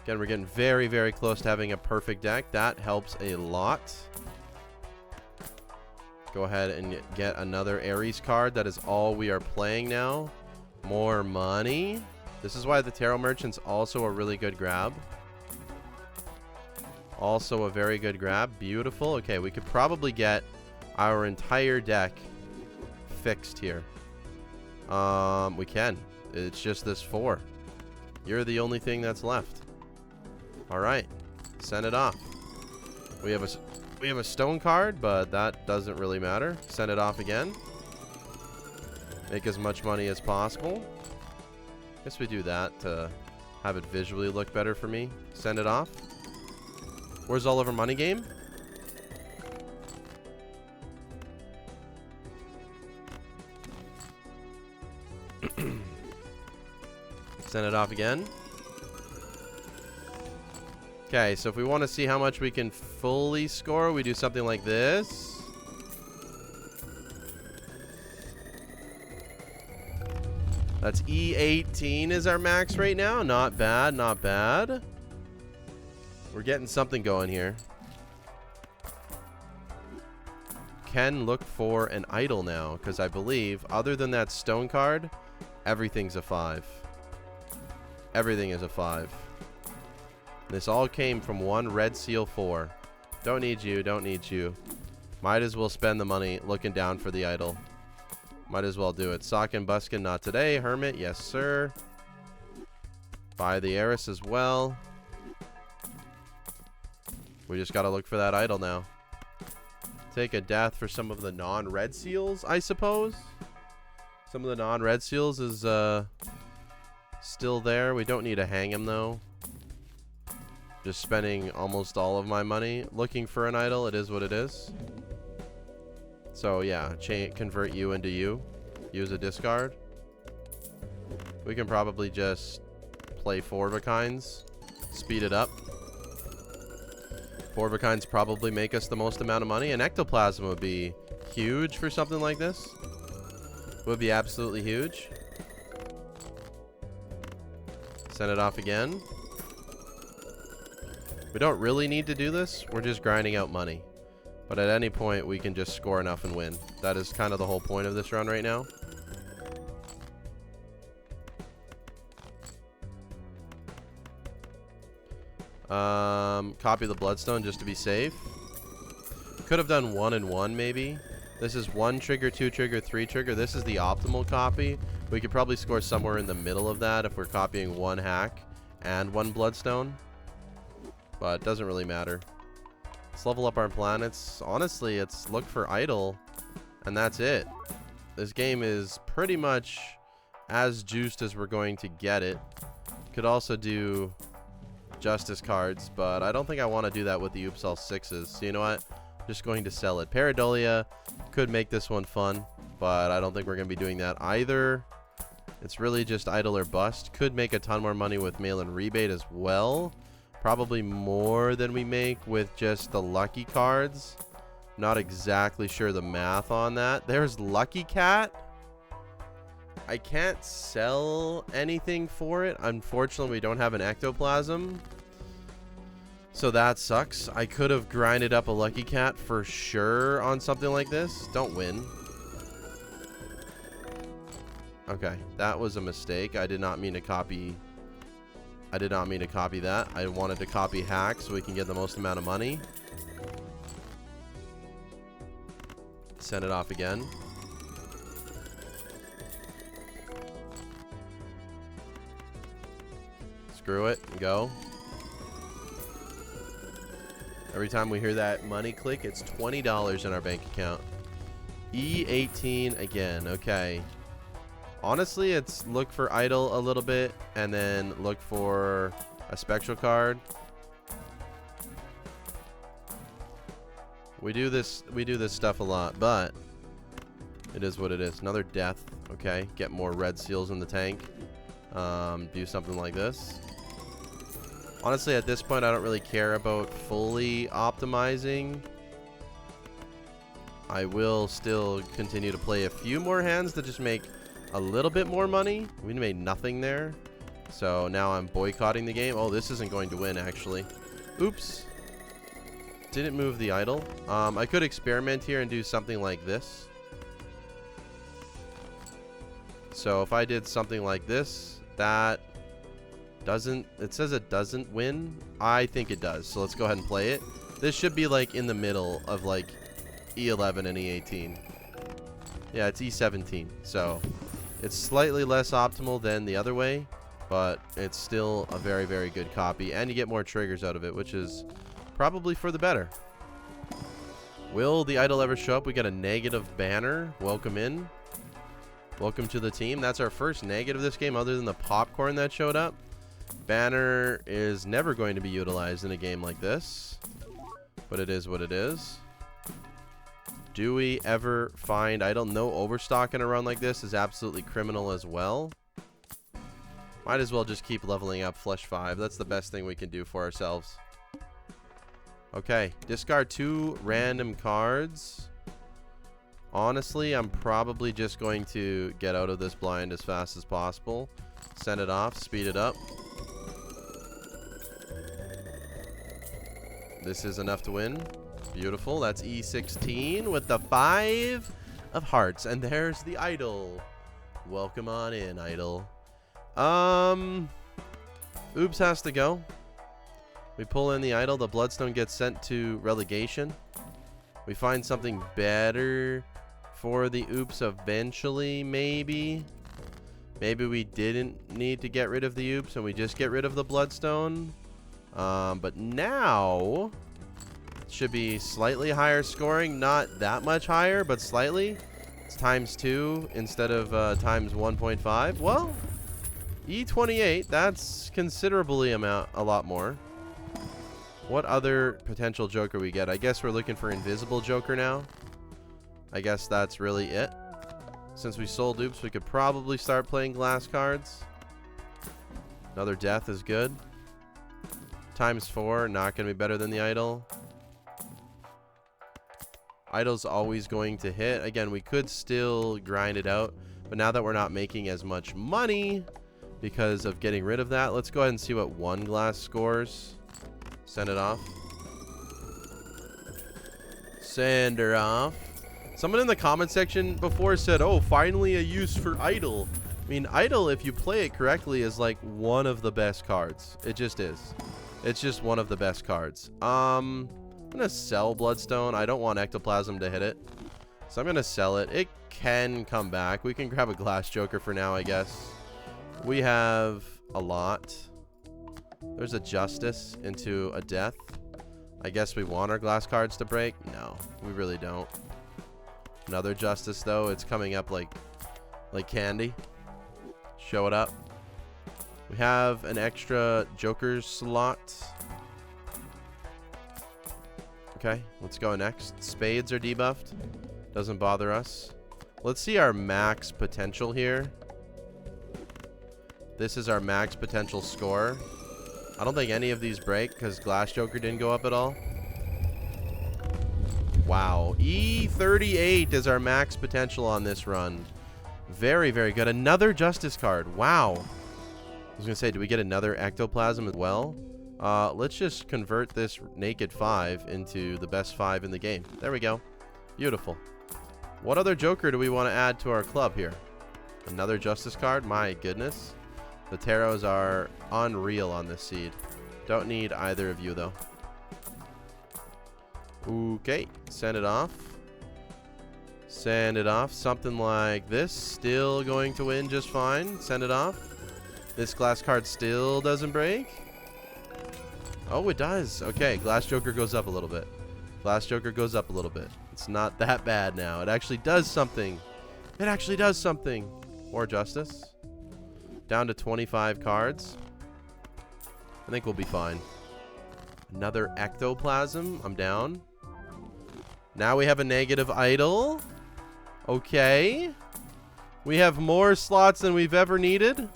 A: Again, we're getting very, very close to having a perfect deck. That helps a lot. Go ahead and get another Ares card. That is all we are playing now. More money. This is why the Tarot Merchant's also a really good grab. Also a very good grab. Beautiful. Okay, we could probably get our entire deck fixed here? We can. It's just this 4. You're the only thing that's left. All right, send it off. We have a stone card, but that doesn't really matter. Send it off again. Make as much money as possible. Guess we do that to have it visually look better for me. Send it off. Where's all of our money game? Send it off again. Okay, so if we want to see how much we can fully score, we do something like this. That's E18 is our max right now. Not bad, not bad. We're getting something going here. Can look for an idol now, because I believe, other than that stone card, everything's a 5. Everything is a 5. This all came from one red seal 4. Don't need you, don't need you. Might as well spend the money looking down for the idol. Might as well do it. Sock and Buskin, not today. Hermit, yes sir. Buy the Heiress as well. We just gotta look for that idol now. Take a death for some of the non-red seals, I suppose. Some of the non-red seals is still there. We don't need to hang him though. Just spending almost all of my money looking for an idol. It is what it is. So yeah, convert you into you. Use a discard. We can probably just play 4 of a kinds. Speed it up. 4 of a kinds probably make us the most amount of money. An ectoplasm would be huge for something like this. Would be absolutely huge. Send it off again. We don't really need to do this. We're just grinding out money. But at any point, we can just score enough and win. That is kind of the whole point of this run right now. Copy the Bloodstone just to be safe. Could have done 1 and 1 maybe. This is 1 trigger, 2 trigger, 3 trigger. This is the optimal copy. We could probably score somewhere in the middle of that if we're copying 1 hack and 1 Bloodstone. But it doesn't really matter. Let's level up our planets. Honestly, it's look for idol, and that's it. This game is pretty much as juiced as we're going to get it. Could also do justice cards, but I don't think I want to do that with the Upsal 6s. So you know what? I'm just going to sell it. Pareidolia could make this one fun, but I don't think we're going to be doing that either. It's really just idle or bust. Could make a ton more money with mail-in rebate as well. Probably more than we make with just the lucky cards. Not exactly sure the math on that. There's Lucky Cat. I can't sell anything for it. Unfortunately, we don't have an ectoplasm. So that sucks. I could have grinded up a Lucky Cat for sure on something like this. Don't win. Okay, that was a mistake. I did not mean to copy... I did not mean to copy that. I wanted to copy hack so we can get the most amount of money. Send it off again. Screw it. Go. Every time we hear that money click, it's $20 in our bank account. E18 again. Okay. Honestly, it's look for idol a little bit and then look for a spectral card. We do this stuff a lot, but it is what it is. Another death. Okay, get more red seals in the tank. Do something like this. Honestly, at this point, I don't really care about fully optimizing. I will still continue to play a few more hands to just make a little bit more money. We made nothing there. So now I'm boycotting the game. Oh, this isn't going to win, actually. Oops. Didn't move the idol. I could experiment here and do something like this. So if I did something like this, that doesn't... It says it doesn't win. I think it does. So let's go ahead and play it. This should be like in the middle of like E11 and E18. Yeah, it's E17. So it's slightly less optimal than the other way, but it's still a very, very good copy. And you get more triggers out of it, which is probably for the better. Will the idol ever show up? We got a negative banner. Welcome in. Welcome to the team. That's our first negative this game other than the popcorn that showed up. Banner is never going to be utilized in a game like this, but it is what it is. Do we ever find idol? No overstock in a run like this is absolutely criminal as well. Might as well just keep leveling up flesh 5. That's the best thing we can do for ourselves. Okay, discard 2 random cards. Honestly, I'm probably just going to get out of this blind as fast as possible. Send it off, speed it up. This is enough to win. Beautiful. That's E16 with the 5 of hearts. And there's the idol. Welcome on in, idol. Oops has to go. We pull in the idol. The Bloodstone gets sent to relegation. We find something better for the oops eventually, maybe. Maybe we didn't need to get rid of the oops and we just get rid of the Bloodstone. But now should be slightly higher scoring, not that much higher, but slightly. It's ×2 instead of times 1.5. Well, E28, that's considerably a lot more. What other potential Joker we get? I guess we're looking for Invisible Joker now. I guess that's really it. Since we sold oops, we could probably start playing glass cards. Another death is good. ×4, not going to be better than the idol. Idol's always going to hit. Again, we could still grind it out, but now that we're not making as much money because of getting rid of that, let's go ahead and see what one glass scores. Send it off. Send her off. Someone in the comment section before said, oh, finally a use for idol. I mean, idol, if you play it correctly, is like one of the best cards. It just is. It's just one of the best cards. I'm going to sell Bloodstone. I don't want Ectoplasm to hit it, so I'm going to sell it. It can come back. We can grab a Glass Joker for now, I guess. We have a lot. There's a Justice into a Death. I guess we want our glass cards to break. No, we really don't. Another Justice, though. It's coming up like candy. Show it up. We have an extra Joker slot. Okay, let's go next. Spades are debuffed. Doesn't bother us. Let's see our max potential here. This is our max potential score. I don't think any of these break because Glass Joker didn't go up at all. Wow. E38 is our max potential on this run. Very, very good. Another Justice card. Wow. I was going to say, do we get another Ectoplasm as well? Let's just convert this naked 5 into the best 5 in the game. There we go. Beautiful. What other Joker do we want to add to our club here? Another Justice card? My goodness. The tarots are unreal on this seed. Don't need either of you, though. Okay. Send it off. Send it off. Something like this. Still going to win just fine. Send it off. This glass card still doesn't break. Oh, it does. Okay, Glass Joker goes up a little bit. Glass Joker goes up a little bit. It's not that bad now. It actually does something. It actually does something. More Justice. Down to 25 cards. I think we'll be fine. Another Ectoplasm. I'm down. Now we have a negative idol. Okay. We have more slots than we've ever needed.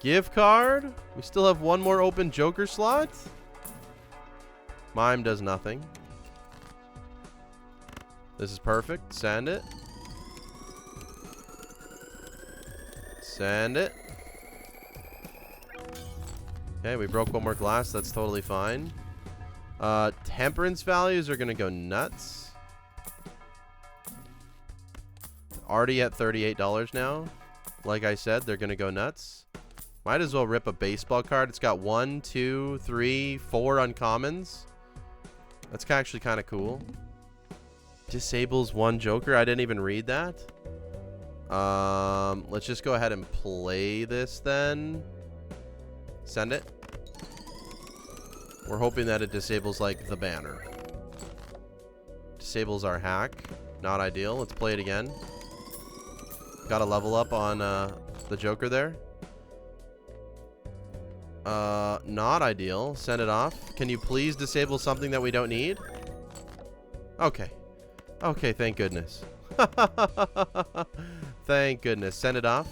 A: Gift card. We still have one more open Joker slot. Mime does nothing. This is perfect. Send it. Send it. Okay, we broke one more glass. That's totally fine. Temperance values are going to go nuts. Already at $38 now. Like I said, they're going to go nuts. Might as well rip a baseball card. It's got 1, 2, 3, 4 uncommons. That's actually kind of cool. Disables one Joker. I didn't even read that. Let's just go ahead and play this then. Send it. We're hoping that it disables like the banner. Disables our hack. Not ideal. Let's play it again. Got a level up on the Joker there. Not ideal. Send it off. Can you please disable something that we don't need? Okay. Okay, thank goodness. Thank goodness. Send it off.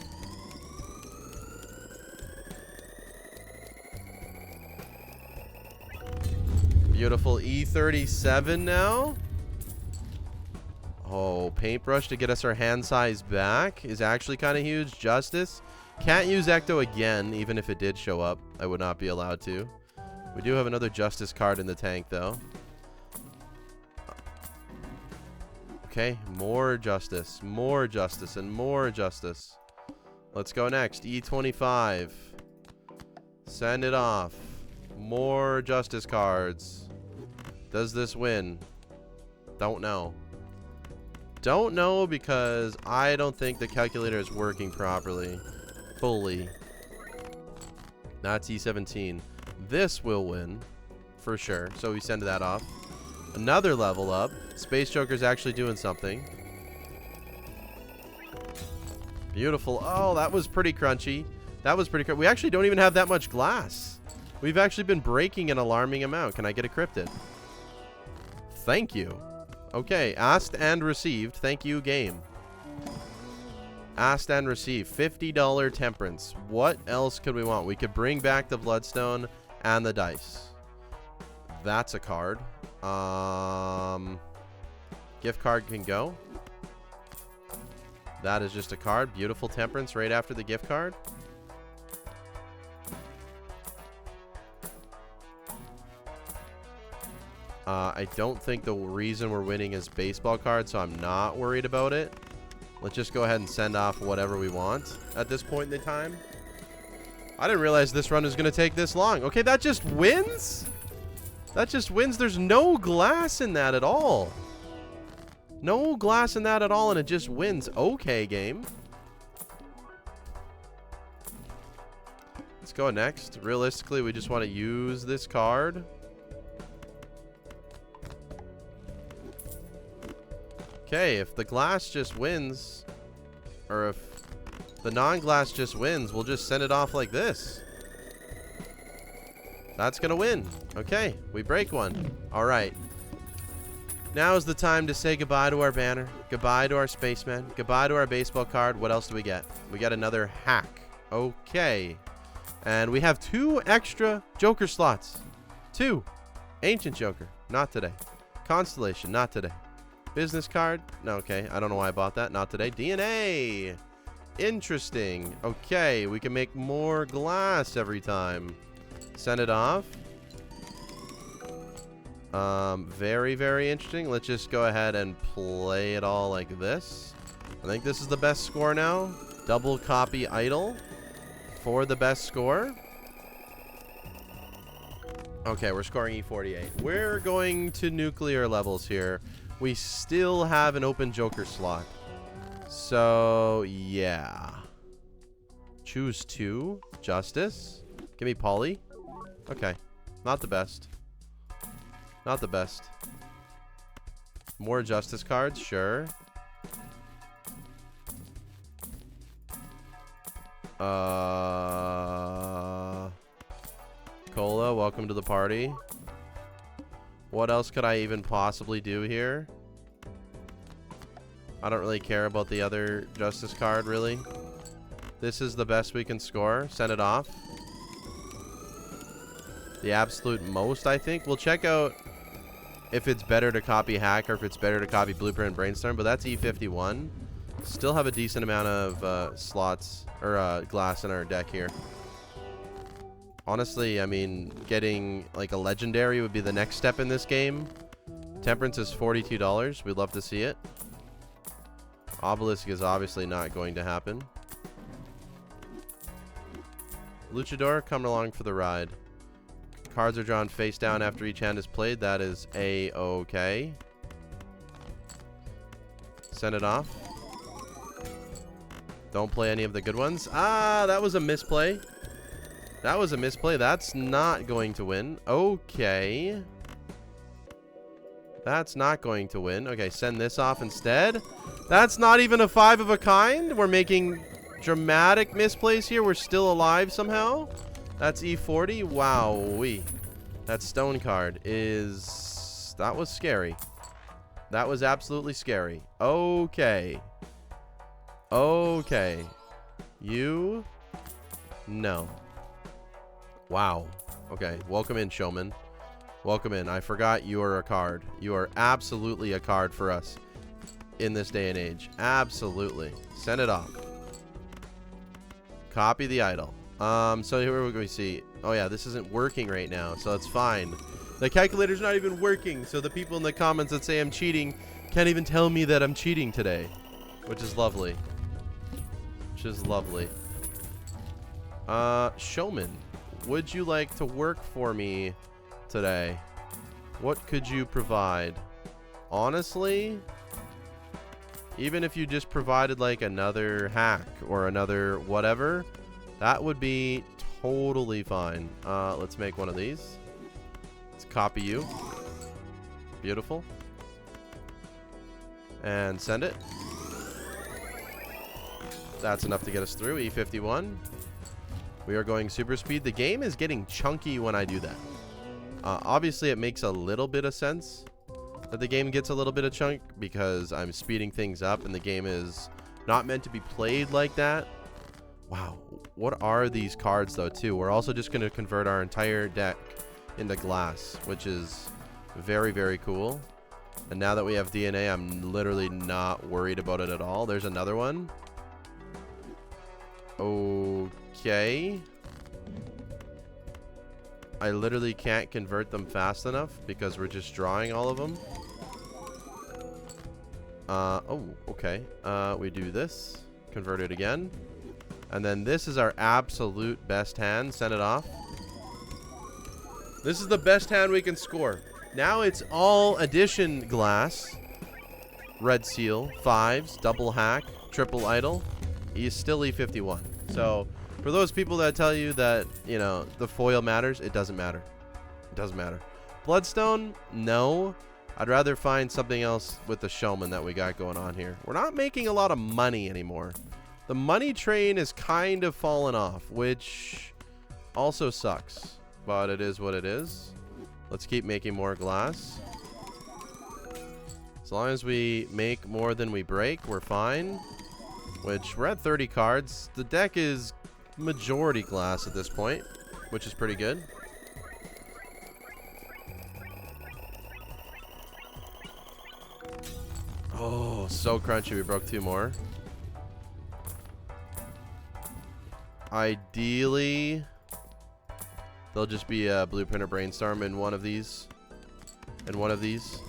A: Beautiful E37 now. Oh, paintbrush to get us our hand size back is actually kind of huge. Justice. Can't use Ecto again, even if it did show up. I would not be allowed to. We do have another Justice card in the tank, though. Okay, more Justice, and more Justice. Let's go next. E25. Send it off. More Justice cards. Does this win? Don't know. Don't know because I don't think the calculator is working properly. Fully. That's E17. This will win. For sure. So we send that off. Another level up. Space Joker's actually doing something. Beautiful. Oh, that was pretty crunchy. That was pretty crunchy. We actually don't even have that much glass. We've actually been breaking an alarming amount. Can I get a cryptid? Thank you. Okay, asked and received. Thank you, game. Asked and received. $50 temperance. What else could we want? We could bring back the Bloodstone and the dice. That's a card. Gift card can go. That is just a card. Beautiful temperance right after the gift card. I don't think the reason we're winning is baseball cards, so I'm not worried about it. Let's just go ahead and send off whatever we want at this point in the time. I didn't realize this run was going to take this long. Okay, that just wins? That just wins. There's no glass in that at all. No glass in that at all, and it just wins. Okay, game. Let's go next. Realistically, we just want to use this card. Okay, if the glass just wins, or if the non-glass just wins, we'll just send it off like this. That's gonna win. Okay, we break one. All right. Now is the time to say goodbye to our banner, goodbye to our spaceman, goodbye to our baseball card. What else do we get? We got another hack. Okay. And we have 2 extra Joker slots. 2. Ancient Joker. Not today. Constellation. Not today. Business card. No, okay. I don't know why I bought that. Not today. DNA. Interesting. Okay. We can make more glass every time. Send it off. Very, very interesting. Let's just go ahead and play it all like this. I think this is the best score now. Double copy idle for the best score. Okay, we're scoring E48. We're going to nuclear levels here. We still have an open Joker slot. So, yeah. Choose 2. Justice. Give me Polly. Okay. Not the best. Not the best. More Justice cards, sure. Cola, welcome to the party. What else could I even possibly do here? I don't really care about the other Justice card, really. This is the best we can score. Send it off. The absolute most, I think. We'll check out if it's better to copy Hack or if it's better to copy Blueprint and Brainstorm, but that's E51. Still have a decent amount of slots or glass in our deck here. Honestly, I mean, getting like a legendary would be the next step in this game. Temperance is $42. We'd love to see it. Obelisk is obviously not going to happen. Luchador, coming along for the ride. Cards are drawn face down after each hand is played. That is A-okay. Send it off. Don't play any of the good ones. Ah, that was a misplay. That was a misplay. That's not going to win. Okay. That's not going to win. Okay, send this off instead. That's not even a 5 of a kind. We're making dramatic misplays here. We're still alive somehow. That's E40. Wow-wee. That stone card is... That was scary. That was absolutely scary. Okay. Okay. You... No. Wow. Okay. Welcome in, showman. Welcome in. I forgot you are a card. You are absolutely a card for us in this day and age. Absolutely. Send it off. Copy the idol. So here we see. Oh yeah, this isn't working right now, so it's fine. The calculator's not even working, so the people in the comments that say I'm cheating can't even tell me that I'm cheating today, which is lovely. Which is lovely. Showman, would you like to work for me today? What could you provide? Honestly, even if you just provided like another hack or another whatever, that would be totally fine. Let's make one of these. Let's copy you. Beautiful. And send it. That's enough to get us through. E51. We are going super speed. The game is getting chunky when I do that. Obviously, it makes a little bit of sense that the game gets a little bit of chunk because I'm speeding things up and the game is not meant to be played like that. Wow. What are these cards, though, too? We're also just going to convert our entire deck into glass, which is very, very cool. And now that we have DNA, I'm literally not worried about it at all. There's another one. Okay. I literally can't convert them fast enough because we're just drawing all of them. Oh, okay. We do this. Convert it again. And then this is our absolute best hand. Send it off. This is the best hand we can score. Now it's all addition glass. Red seal. 5s. Double hack. Triple idol. He's still E51. So... for those people that tell you that, you know, the foil matters, it doesn't matter. It doesn't matter. Bloodstone, no. I'd rather find something else with the showman that we got going on here. We're not making a lot of money anymore. The money train is kind of fallen off, which also sucks. But it is what it is. Let's keep making more glass. As long as we make more than we break, we're fine. Which, we're at 30 cards. The deck is... majority glass at this point, which is pretty good. Oh, so crunchy. We broke 2 more. Ideally, there'll just be a blueprint or brainstorm in one of these. In one of these.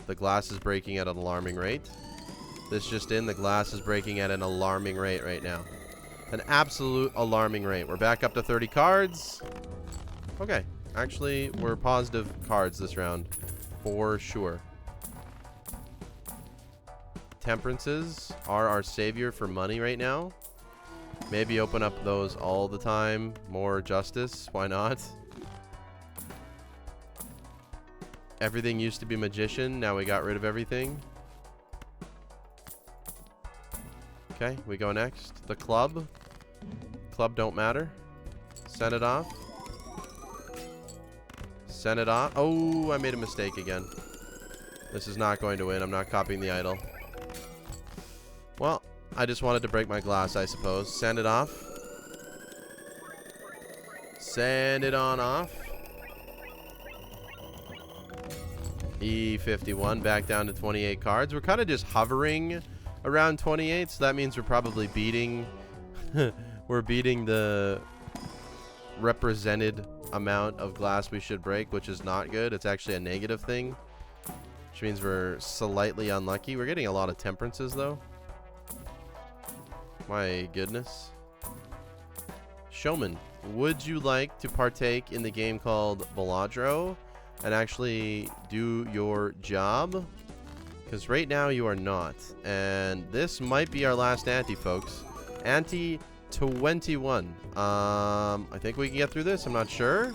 A: The glass is breaking at an alarming rate. This just in, the glass is breaking at an alarming rate right now. An absolute alarming rate. We're back up to 30 cards. Okay. Actually, we're positive cards this round. For sure. Temperances are our savior for money right now. Maybe open up those all the time. More justice. Why not? Everything used to be magician. Now we got rid of everything. Okay, we go next. The club. Club don't matter. Send it off. Send it off. Oh, I made a mistake again. This is not going to win. I'm not copying the idol. Well, I just wanted to break my glass, I suppose. Send it off. Send it on off. E51, back down to 28 cards. We're kind of just hovering around 28, so that means we're probably beating we're beating the represented amount of glass we should break, which is not good. It's actually a negative thing, which means we're slightly unlucky. We're getting a lot of temperances though. My goodness. Showman, would you like to partake in the game called Baladro and actually do your job? Because right now you are not. And this might be our last ante, folks. Ante 21. I think we can get through this. I'm not sure.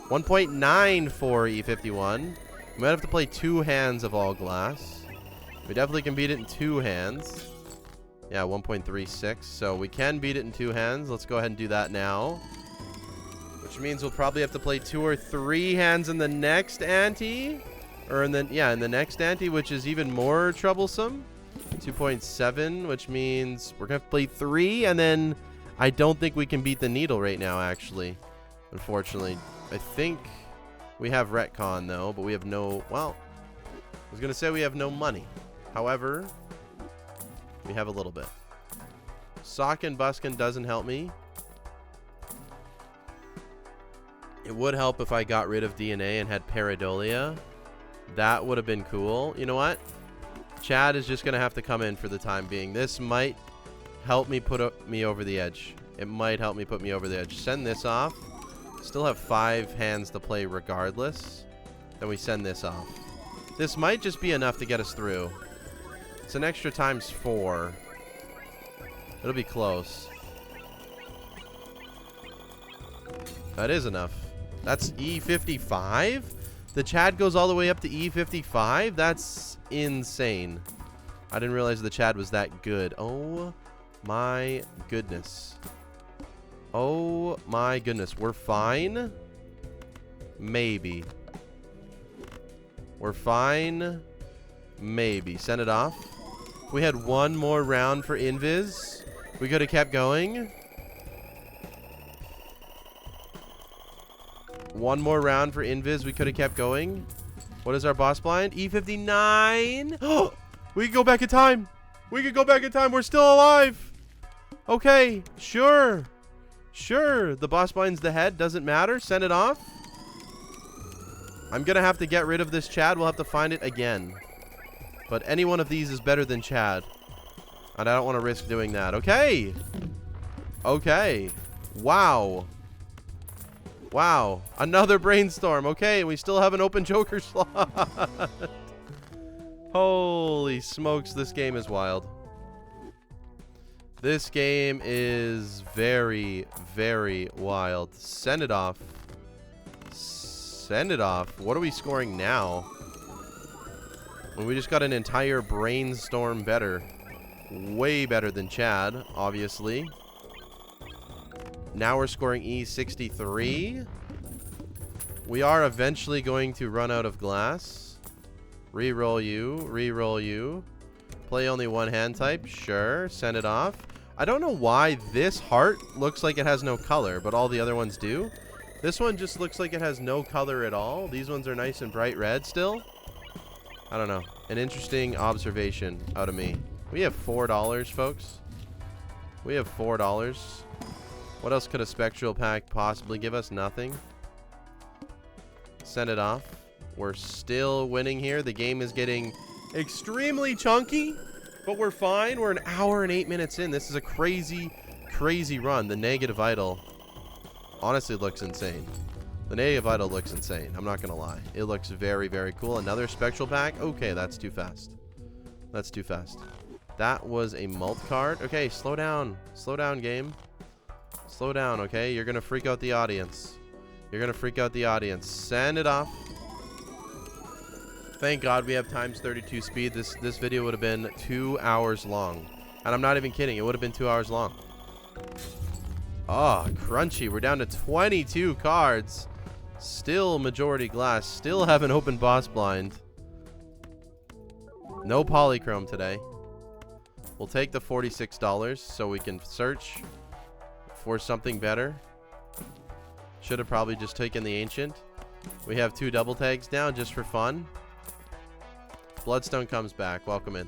A: 1.9 for E51. We might have to play 2 hands of all glass. We definitely can beat it in 2 hands. Yeah, 1.36. So we can beat it in 2 hands. Let's go ahead and do that now. Which means we'll probably have to play 2 or 3 hands in the next ante. Or in the next ante, which is even more troublesome. 2.7, which means we're going to have to play 3. And then I don't think we can beat the needle right now, actually. Unfortunately. I think we have retcon, though. But we have no... Well, I was going to say we have no money. However, we have a little bit. Sokkin Buskin doesn't help me. It would help if I got rid of DNA and had Pareidolia. That would have been cool. You know what? Chad is just going to have to come in for the time being. This might help me put me over the edge. It might help me put me over the edge. Send this off. Still have 5 hands to play regardless. Then we send this off. This might just be enough to get us through. It's an extra times 4. It'll be close. That is enough. That's E55? The Chad goes all the way up to E55? That's insane. I didn't realize the Chad was that good. Oh my goodness. Oh my goodness. We're fine? Maybe. We're fine? Maybe. Send it off. If we had 1 more round for Invis, we could have kept going. 1 more round for Invis, we could have kept going. What is our boss blind? E59. Oh, we can go back in time. We could go back in time. We're still alive. Okay, sure. Sure. The boss blind's the head. Doesn't matter. Send it off. I'm going to have to get rid of this Chad. We'll have to find it again. But any one of these is better than Chad. And I don't want to risk doing that. Okay. Okay. Wow. Wow. Another brainstorm. Okay, we still have an open Joker slot. Holy smokes, this game is wild. This game is very, very wild. Send it off. Send it off. What are we scoring now? Well, we just got an entire brainstorm better. Way better than Chad, obviously. Now we're scoring E63. We are eventually going to run out of glass. Reroll you. Reroll you. Play only 1 hand type. Sure. Send it off. I don't know why this heart looks like it has no color, but all the other ones do. This one just looks like it has no color at all. These ones are nice and bright red still. I don't know. An interesting observation out of me. We have $4, folks. We have $4. What else could a spectral pack possibly give us? Nothing. Send it off. We're still winning here. The game is getting extremely chunky, but we're fine. We're 1 hour and 8 minutes in. This is a crazy, crazy run. The negative idol honestly looks insane. The negative idol looks insane. I'm not going to lie. It looks very, very cool. Another spectral pack. Okay, that's too fast. That's too fast. That was a mult card. Okay, slow down. Slow down, game. Slow down, okay? You're going to freak out the audience. You're going to freak out the audience. Send it off. Thank God we have times 32 speed. This video would have been 2 hours long. And I'm not even kidding. It would have been 2 hours long. Oh, crunchy. We're down to 22 cards. Still majority glass. Still have an open boss blind. No polychrome today. We'll take the $46 so we can search for something better. Should have probably just taken the ancient. We have 2 double tags down just for fun. Bloodstone comes back. Welcome in.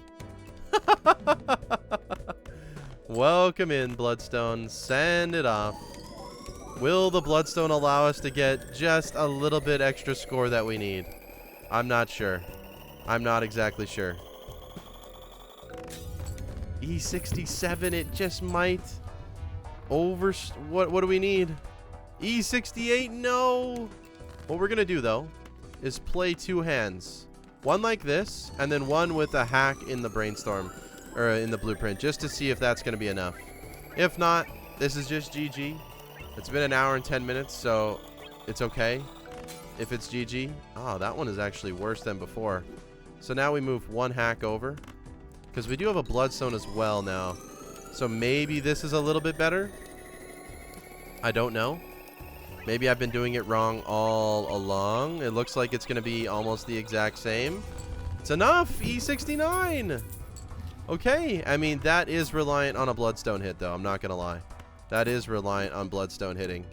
A: Welcome in, Bloodstone. Send it off. Will the Bloodstone allow us to get just a little bit extra score that we need? I'm not sure. I'm not exactly sure. E67, it just might. What do we need? E68, no. What we're going to do, though, is play 2 hands. One like this, and then one with a hack in the brainstorm, or in the blueprint, just to see if that's going to be enough. If not, this is just GG. It's been an hour and 10 minutes, so it's okay if it's GG. Oh, that one is actually worse than before. So now we move one hack over, because we do have a Bloodstone as well now. So maybe this is a little bit better. I don't know. Maybe I've been doing it wrong all along. It looks like it's going to be almost the exact same. It's enough. E69. Okay. I mean, that is reliant on a Bloodstone hit, though. I'm not going to lie. That is reliant on Bloodstone hitting.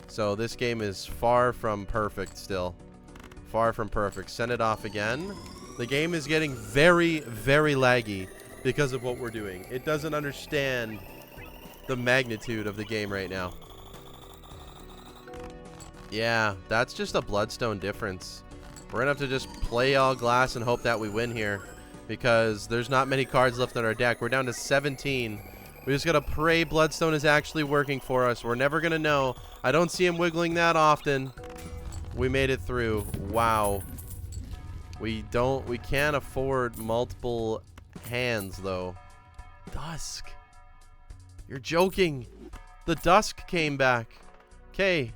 A: So this game is far from perfect still. Far from perfect. Send it off again. The game is getting very, very laggy because of what we're doing. It doesn't understand the magnitude of the game right now. Yeah, that's just a Bloodstone difference. We're going to have to just play all glass and hope that we win here, because there's not many cards left on our deck. We're down to 17. We just got to pray Bloodstone is actually working for us. We're never going to know. I don't see him wiggling that often. We made it through. Wow. We can't afford multiple hands, though. Dusk. You're joking. The Dusk came back. Okay.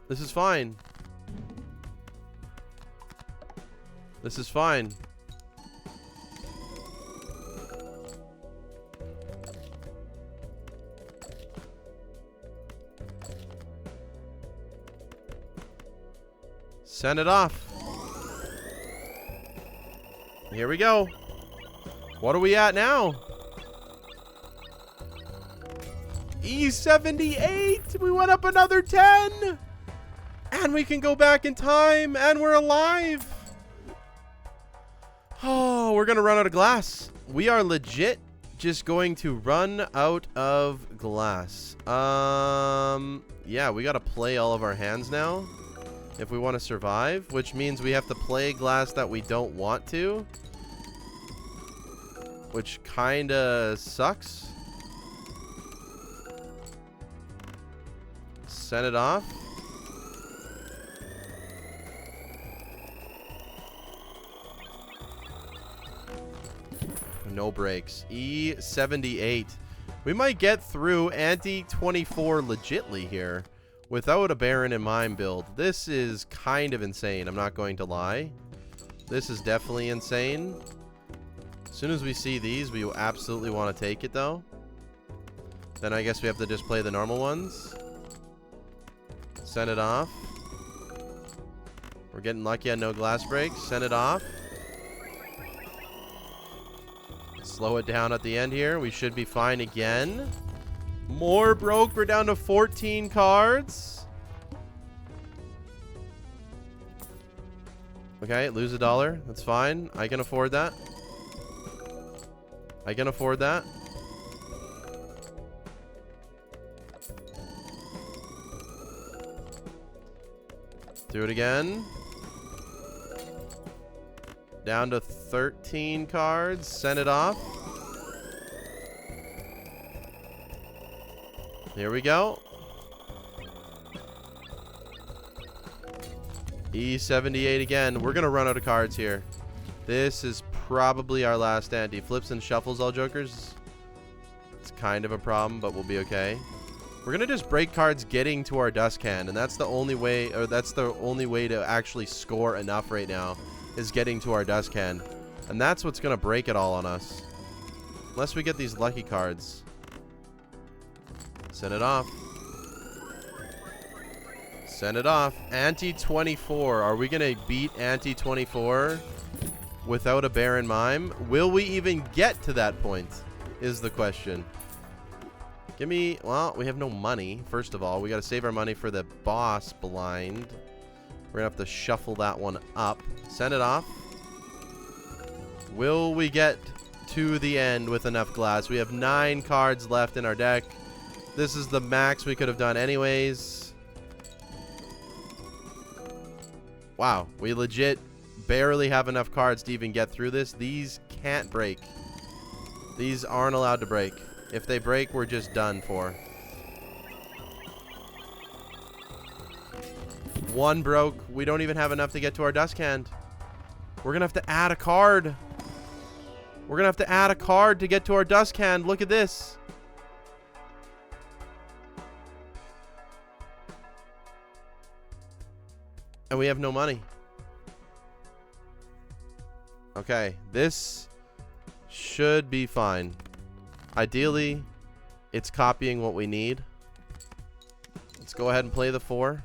A: This is fine. This is fine. Send it off. Here we go. What are we at now? E78. We went up another 10. And we can go back in time. And we're alive. Oh, we're going to run out of glass. We are legit just going to run out of glass. Yeah, we got to play all of our hands now if we want to survive, which means we have to play glass that we don't want to, which kind of sucks. Send it off. No breaks. E78. We might get through ante 24 legitly here without a Baron in mind build. This is kind of insane. I'm not going to lie. This is definitely insane. As soon as we see these, we absolutely want to take it, though. Then I guess we have to just play the normal ones. Send it off. We're getting lucky on no glass breaks. Send it off. Slow it down at the end here. We should be fine again. More broke. We're down to 14 cards. Okay, lose $1. That's fine. I can afford that. I can afford that. Do it again. Down to 13 cards. Send it off. Here we go. E78 again. We're going to run out of cards here. This is probably our last ante. Flips and shuffles all jokers. It's kind of a problem, but we'll be okay. We're going to just break cards getting to our Dusk hand, and that's the only way, or that's the only way to actually score enough right now, is getting to our Dusk hand. And that's what's going to break it all on us. Unless we get these lucky cards. Send it off. Send it off. Ante 24. Are we going to beat Ante 24 without a Baron Mime? Will we even get to that point is the question. Give me... Well, we have no money. First of all, we got to save our money for the boss blind. We're going to have to shuffle that one up. Send it off. Will we get to the end with enough glass? We have 9 cards left in our deck. This is the max we could have done anyways. Wow. We legit barely have enough cards to even get through this. These can't break. These aren't allowed to break. If they break, we're just done for. One broke. We don't even have enough to get to our Dusk Hand. We're going to have to add a card. We're going to have to add a card to get to our Dusk Hand. Look at this. And we have no money. Okay, this should be fine. Ideally, it's copying what we need. Let's go ahead and play the 4.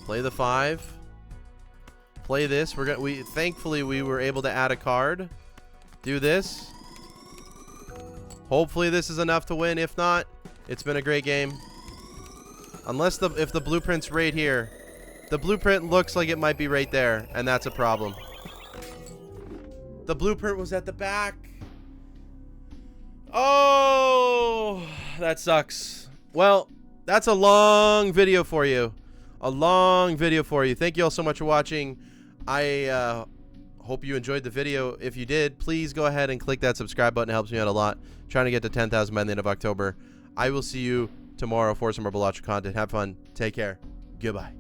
A: Play the 5. Play this. Thankfully we were able to add a card. Do this. Hopefully this is enough to win. If not, it's been a great game. Unless if the blueprint's right here. The blueprint looks like it might be right there, and that's a problem. The blueprint was at the back. Oh, that sucks. Well, that's a long video for you. A long video for you. Thank you all so much for watching. I hope you enjoyed the video. If you did, please go ahead and click that subscribe button. It helps me out a lot. I'm trying to get to 10,000 by the end of October. I will see you tomorrow for some more Bloodstone content. Have fun. Take care. Goodbye.